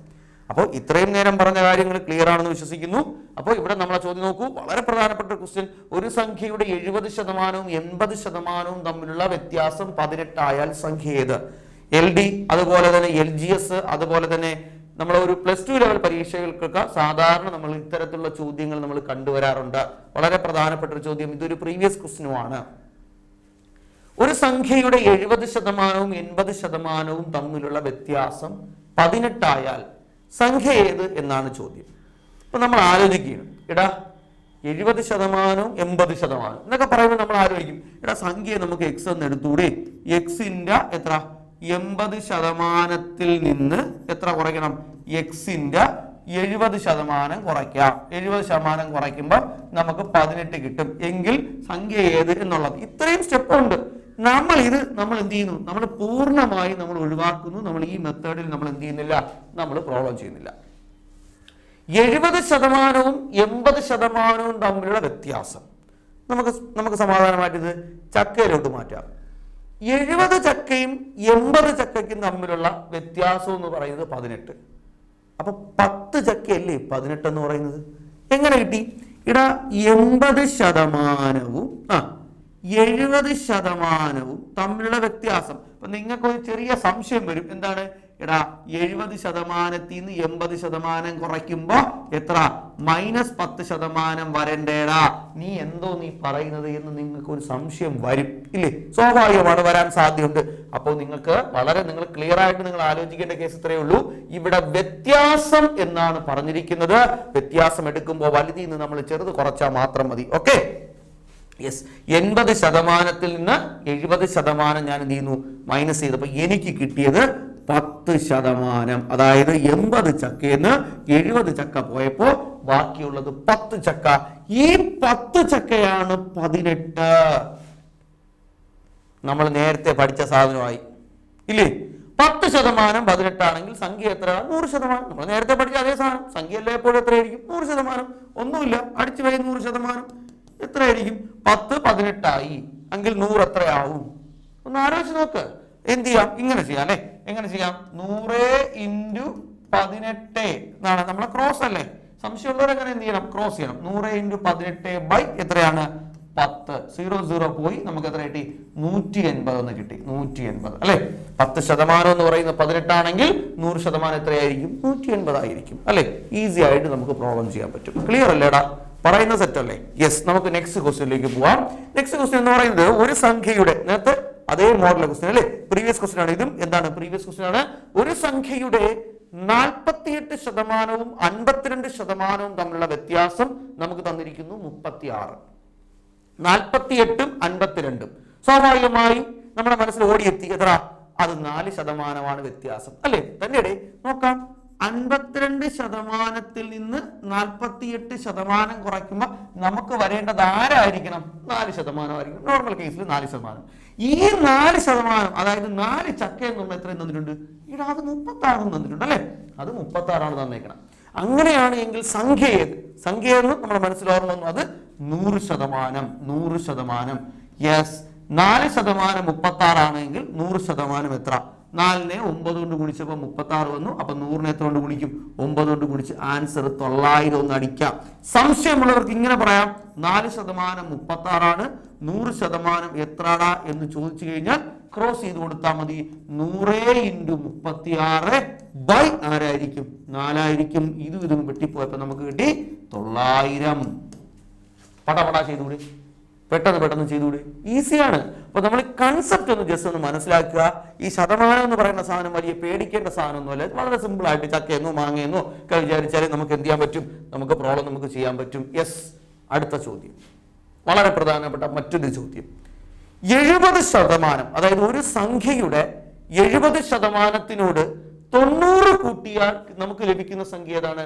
Speaker 1: അപ്പോൾ ഇത്രയും നേരം പറഞ്ഞ കാര്യങ്ങൾ ക്ലിയർ ആണെന്ന് വിശ്വസിക്കുന്നു. അപ്പോൾ ഇവിടെ നമ്മളെ ചോദ്യം നോക്കൂ, വളരെ പ്രധാനപ്പെട്ട ക്വസ്റ്റ്യൻ. ഒരു സംഖ്യയുടെ 70% 80% തമ്മിലുള്ള വ്യത്യാസം 18 ആയാൽ സംഖ്യ ഏത്? LD, അതുപോലെ തന്നെ LGS, അതുപോലെ തന്നെ നമ്മൾ ഒരു +2 ലെവൽ പരീക്ഷകൾക്കൊക്കെ സാധാരണ നമ്മൾ ഇത്തരത്തിലുള്ള ചോദ്യങ്ങൾ നമ്മൾ കണ്ടുവരാറുണ്ട്. വളരെ പ്രധാനപ്പെട്ട ഒരു ചോദ്യം, ഇതൊരു പ്രീവിയസ് ക്വസ്റ്റ്യനുമാണ്. ഒരു സംഖ്യയുടെ 70% 80% തമ്മിലുള്ള വ്യത്യാസം 18 ആയാൽ സംഖ്യ ഏത് എന്നാണ് ചോദ്യം. അപ്പൊ നമ്മൾ ആലോചിക്കുകയാണ്, 70% 80% എന്നൊക്കെ പറയുമ്പോൾ നമ്മൾ ആലോചിക്കും, സംഖ്യയെ നമുക്ക് എക്സ് എന്ന് എടുത്തൂടെ? എക്സിന്റെ എത്ര? 80% നിന്ന് എത്ര കുറയ്ക്കണം? എക്സിന്റെ 70% കുറയ്ക്കാം. 70% കുറയ്ക്കുമ്പോൾ നമുക്ക് 18 കിട്ടും. എങ്കിൽ സംഖ്യ ഏത് എന്നുള്ളത്. ഇത്രയും സ്റ്റെപ്പ് ഉണ്ട്. നമ്മൾ എന്ത് ചെയ്യുന്നു? നമ്മൾ പൂർണ്ണമായി നമ്മൾ ഒഴിവാക്കുന്നു. നമ്മൾ ഈ മെത്തേഡിൽ നമ്മൾ എന്ത് ചെയ്യുന്നില്ല? നമ്മൾ പ്രോബ്ലം ചെയ്യുന്നില്ല. 70% 80% തമ്മിലുള്ള വ്യത്യാസം നമുക്ക് സമാധാനമായിട്ട് ഇത് ചക്കയിലോട്ട് മാറ്റാം. 70 ചക്കയും 80 ചക്കയ്ക്കും തമ്മിലുള്ള വ്യത്യാസം എന്ന് പറയുന്നത് 18. അപ്പൊ 10 ചക്കയല്ലേ 18 എന്ന് പറയുന്നത്? എങ്ങനെ കിട്ടി? 80%വും 70% തമ്മിലുള്ള വ്യത്യാസം. അപ്പൊ നിങ്ങൾക്ക് ഒരു ചെറിയ സംശയം വരും, എന്താണ്? 70%ത്തിൽ നിന്ന് 80% കുറയ്ക്കുമ്പോ എത്ര? -10% വരണ്ടേടാ, നീ പറയുന്നത് എന്ന് നിങ്ങൾക്ക് ഒരു സംശയം വരും, ഇല്ലേ? സ്വാഭാവികമാണ്, വരാൻ സാധ്യതയുണ്ട്. അപ്പോൾ നിങ്ങൾ ക്ലിയർ ആയിട്ട് നിങ്ങൾ ആലോചിക്കേണ്ട കേസ് ഇത്രയേ ഉള്ളൂ. ഇവിടെ വ്യത്യാസം എന്നാണ് പറഞ്ഞിരിക്കുന്നത്. വ്യത്യാസം എടുക്കുമ്പോൾ വലുതിൽ നിന്ന് നമ്മൾ ചെറുത് കുറച്ചാൽ മാത്രം മതി. ഓക്കെ, യെസ്, 80% നിന്ന് 70% ഞാൻ എന്ത് ചെയ്യുന്നു, മൈനസ് ചെയ്തപ്പോൾ എനിക്ക് കിട്ടിയത് 10%. അതായത് 80 ചക്കയിൽ നിന്ന് 70 ചക്ക പോയപ്പോ ബാക്കിയുള്ളത് 10 ചക്ക. ഈ 10 ചക്കയാണ് 18. നമ്മൾ നേരത്തെ പഠിച്ച സാധനമായി ഇല്ലേ? 10% 18 ആണെങ്കിൽ സംഖ്യ എത്രയാണ്? 100%. നമ്മൾ നേരത്തെ പഠിച്ച അതേ സാധനം. സംഖ്യ എല്ലാം എപ്പോഴും എത്രയായിരിക്കും? 100%. ഒന്നുമില്ല, അടിച്ചു പോയി 100%. എത്രയായിരിക്കും? 10 18 ആയി എങ്കിൽ 100 എത്രയാവും? ഒന്ന് ആലോചിച്ച് നോക്ക്. എന്ത് ചെയ്യാം? ഇങ്ങനെ ചെയ്യാം അല്ലെ? എങ്ങനെ ചെയ്യാം? 100 × 18 എന്നാണ് നമ്മളെ ക്രോസ് അല്ലേ? സംശയമുള്ളവർ എങ്ങനെ എന്ത് ചെയ്യണം? ക്രോസ് ചെയ്യണം. 100 × 18 എത്രയാണ്? 10. 0 0 പോയി നമുക്ക് എത്ര കിട്ടി? 180 എന്ന് കിട്ടി. 180 അല്ലെ? 10% എന്ന് പറയുന്നത് 18 ആണെങ്കിൽ 100% എത്രയായിരിക്കും? 180 ആയിരിക്കും അല്ലെ? ഈസി ആയിട്ട് നമുക്ക് പ്രോബ്ലം ചെയ്യാൻ പറ്റും. ക്ലിയർ അല്ലേടാ? പറയുന്ന സെറ്റ് അല്ലേ? യെസ്. നമുക്ക് നെക്സ്റ്റ് ക്വസ്റ്റ്യനിലേക്ക് പോവാം. നെക്സ്റ്റ് ക്വസ്റ്റ്യൻ എന്ന് പറയുന്നത് ഒരു സംഖ്യയുടെ, നേരത്തെ അതേ മോഡൽ ക്വസ്റ്റ്യൻ അല്ലേ? പ്രീവിയസ് ക്വസ്റ്റ്യൻ ആണ്. ഇതും എന്താണ്? പ്രീവിയസ് ക്വസ്റ്റ്യൻ ആണ്. ഒരു സംഖ്യയുടെ 48% 52% തമ്മിലുള്ള വ്യത്യാസം നമുക്ക് തന്നിരിക്കുന്നു 36. 48 52 സ്വാഭാവികമായും നമ്മുടെ മനസ്സിൽ ഓടിയെത്തി എത്ര? അത് 4% വ്യത്യാസം അല്ലെ? തന്നെ നോക്കാം. 52% നിന്ന് 48% കുറയ്ക്കുമ്പോൾ നമുക്ക് വരേണ്ടത് ആരായിരിക്കണം? 4% ആയിരിക്കും. നോർമൽ കേസിൽ 4%. ഈ 4%, അതായത് 4 ചക്ക എന്നുള്ള എത്രയും തന്നിട്ടുണ്ട്? ഇവിടെ അത് 36 തന്നിട്ടുണ്ട് അല്ലെ? അത് 36 തന്നേക്കണം. അങ്ങനെയാണ് എങ്കിൽ സംഖ്യ ഏത്? സംഖ്യ എന്ന് നമ്മുടെ മനസ്സിൽ ഓർമ്മ വന്നു, അത് 100%. 100%. യെസ്, 4% 36 ആണെങ്കിൽ 100% എത്ര? 4നെ 9 കൊണ്ട് ഗുണിച്ചപ്പോൾ 36 വന്നു. അപ്പൊ 100നെ എത്ര കൊണ്ട് ഗുണിക്കും? 9 കൊണ്ട് ഗുണിച്ച് ആൻസർ 900 ഒന്ന് അടിക്കാം. സംശയമുള്ളവർക്ക് ഇങ്ങനെ പറയാം, 4% 36 100% എത്രടാ എന്ന് ചോദിച്ചു കഴിഞ്ഞാൽ ക്രോസ് ചെയ്ത് കൊടുത്താൽ മതി. 100 × 36 ആരായിരിക്കും? 4 ആയിരിക്കും. ഇതും വെട്ടിപ്പോയപ്പോ നമുക്ക് കിട്ടി 900. പടപടാ ചെയ്തുകൂടി, പെട്ടെന്ന് ചെയ്തുകൂടി. ഈസിയാണ്. അപ്പൊ നമ്മൾ കൺസെപ്റ്റ് ഒന്ന് ജസ്റ്റ് ഒന്ന് മനസ്സിലാക്കുക. ഈ ശതമാനം എന്ന് പറയുന്ന സാധനം വലിയ പേടിക്കേണ്ട സാധനമൊന്നുമല്ല. വളരെ സിമ്പിൾ ആയിട്ട് ചക്കയെന്നോ മാങ്ങയെന്നോ ഒക്കെ വിചാരിച്ചാൽ നമുക്ക് എന്ത് ചെയ്യാൻ പറ്റും? നമുക്ക് പ്രോബ്ലം നമുക്ക് ചെയ്യാൻ പറ്റും. യെസ്. അടുത്ത ചോദ്യം വളരെ പ്രധാനപ്പെട്ട മറ്റൊരു ചോദ്യം. 70%, അതായത് ഒരു സംഖ്യയുടെ 70%-നോട് 90 കൂട്ടിയാൽ നമുക്ക് ലഭിക്കുന്ന സംഖ്യ ഏതാണ്?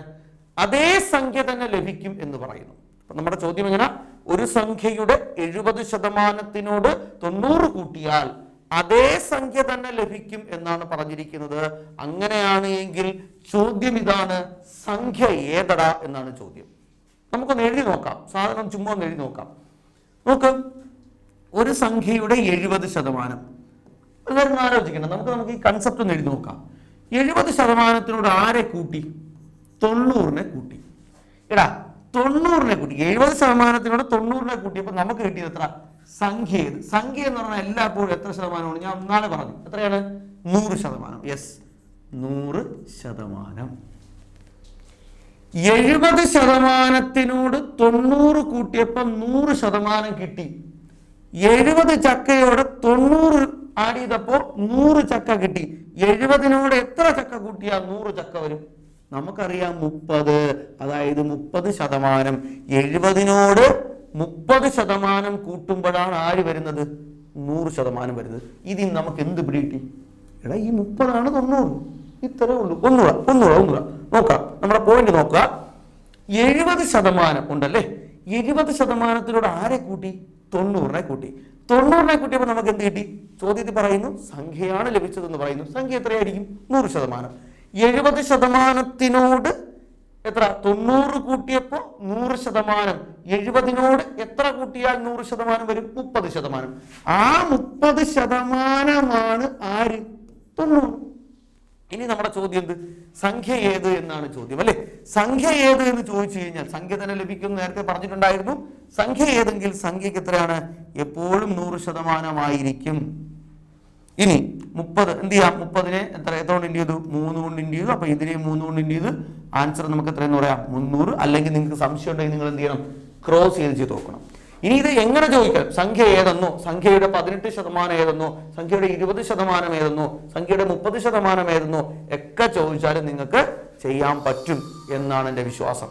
Speaker 1: അതേ സംഖ്യ തന്നെ ലഭിക്കും എന്ന് പറയുന്നു. അപ്പൊ നമ്മുടെ ചോദ്യം എങ്ങനെ? ഒരു സംഖ്യയുടെ 70%-നോട് 90 കൂട്ടിയാൽ അതേ സംഖ്യ തന്നെ ലഭിക്കും എന്നാണ് പറഞ്ഞിരിക്കുന്നത്. അങ്ങനെയാണ് എങ്കിൽ ചോദ്യം ഇതാണ്, സംഖ്യ ഏതടാ എന്നാണ് ചോദ്യം. നമുക്കൊന്ന് എഴുതി നോക്കാം. സാധനം ചുമ്മാ ഒന്ന് എഴുതി നോക്കാം. നോക്ക്, ഒരു സംഖ്യയുടെ 70%. എല്ലാവരും ആലോചിക്കണം. നമുക്ക് ഈ കൺസെപ്റ്റ് ഒന്ന് എഴുതി നോക്കാം. 70%-നോട് ആരെ കൂട്ടി? 90നെ കൂട്ടി. എടാ 90നെ കൂട്ടി. 70%-നോട് 90നെ കൂട്ടിയപ്പോൾ നമുക്ക് കിട്ടിയത് എത്ര? സംഖ്യ ഏത്? സംഖ്യ എന്ന് പറഞ്ഞാൽ എല്ലായ്പ്പോഴും എത്ര ശതമാനമാണ്? ഞാൻ ഒന്നാണ് പറഞ്ഞു. എത്രയാണ്? 100%. യെസ്, 100%. 70%-നോട് 90 കൂട്ടിയപ്പോൾ 100% കിട്ടി. 70 ചക്കയോട് 90 ആഡ് ചെയ്തപ്പോൾ 100 ചക്ക കിട്ടി. 70-നോട് എത്ര ചക്ക കൂട്ടിയാൽ 100 ചക്ക വരും? നമുക്കറിയാം 30. അതായത് 30%. 70-നോട് 30% കൂട്ടുമ്പോഴാണ് ആര് വരുന്നത്? 100% വരുന്നത്. ഇതിന് നമുക്ക് എന്ത് പിടികിട്ടി? എടാ ഈ 30 ആണ് 90. ഇത്രേ ഉള്ളൂ. ഒന്നുകൂടെ നോക്കാം. നമ്മുടെ പോയിന്റ് നോക്കുക. 70% ഉണ്ടല്ലേ? 70%-നോട് ആരെ കൂട്ടി? 90നെ കൂട്ടി. 90നെ കൂട്ടിയപ്പോൾ നമുക്ക് എന്ത് കിട്ടി? ചോദ്യത്തിൽ പറയുന്നു സംഖ്യയാണ് ലഭിച്ചതെന്ന് പറയുന്നു. സംഖ്യ എത്രയായിരിക്കും? 100%. 70%-നോട് എത്ര? 90 കൂട്ടിയപ്പോൾ 100%. 70-നോട് എത്ര കൂട്ടിയാൽ 100% വരും? 30%. ആ 30%-മാണ് ആര്? 90. ഇനി നമ്മുടെ ചോദ്യം എന്ത്? സംഖ്യ ഏത് എന്നാണ് ചോദ്യം അല്ലെ? സംഖ്യ ഏത് എന്ന് ചോദിച്ചു കഴിഞ്ഞാൽ സംഖ്യ തന്നെ ലഭിക്കും. നേരത്തെ പറഞ്ഞിട്ടുണ്ടായിരുന്നു. സംഖ്യ ഏതെങ്കിൽ സംഖ്യക്ക് എത്രയാണ്? എപ്പോഴും 100% ആയിരിക്കും. ഇനി 30 എന്ത് ചെയ്യാം? 30-നെ എത്രത്തോണ്ട് ഇൻഡ് ചെയ്തു? 3 കൊണ്ട് ഇൻഡ് ചെയ്തു. അപ്പൊ ഇതിനെ 3 കൊണ്ട് ഇൻഡ് ചെയ്ത് ആൻസർ നമുക്ക് എത്രയെന്ന് പറയാം? 300. അല്ലെങ്കിൽ നിങ്ങൾക്ക് സംശയം ഉണ്ടെങ്കിൽ നിങ്ങൾ എന്ത് ചെയ്യണം? ക്രോസ് ചെയ്ത് നോക്കണം. ഇനി ഇത് എങ്ങനെ ചോദിക്കാം? സംഖ്യ ഏതെന്നോ, സംഖ്യയുടെ 18% ഏതെന്നോ, സംഖ്യയുടെ 20% ഏതെന്നോ, സംഖ്യയുടെ 30% ഏതെന്നോ ഒക്കെ ചോദിച്ചാലും നിങ്ങൾക്ക് ചെയ്യാൻ പറ്റും എന്നാണ് എൻ്റെ വിശ്വാസം.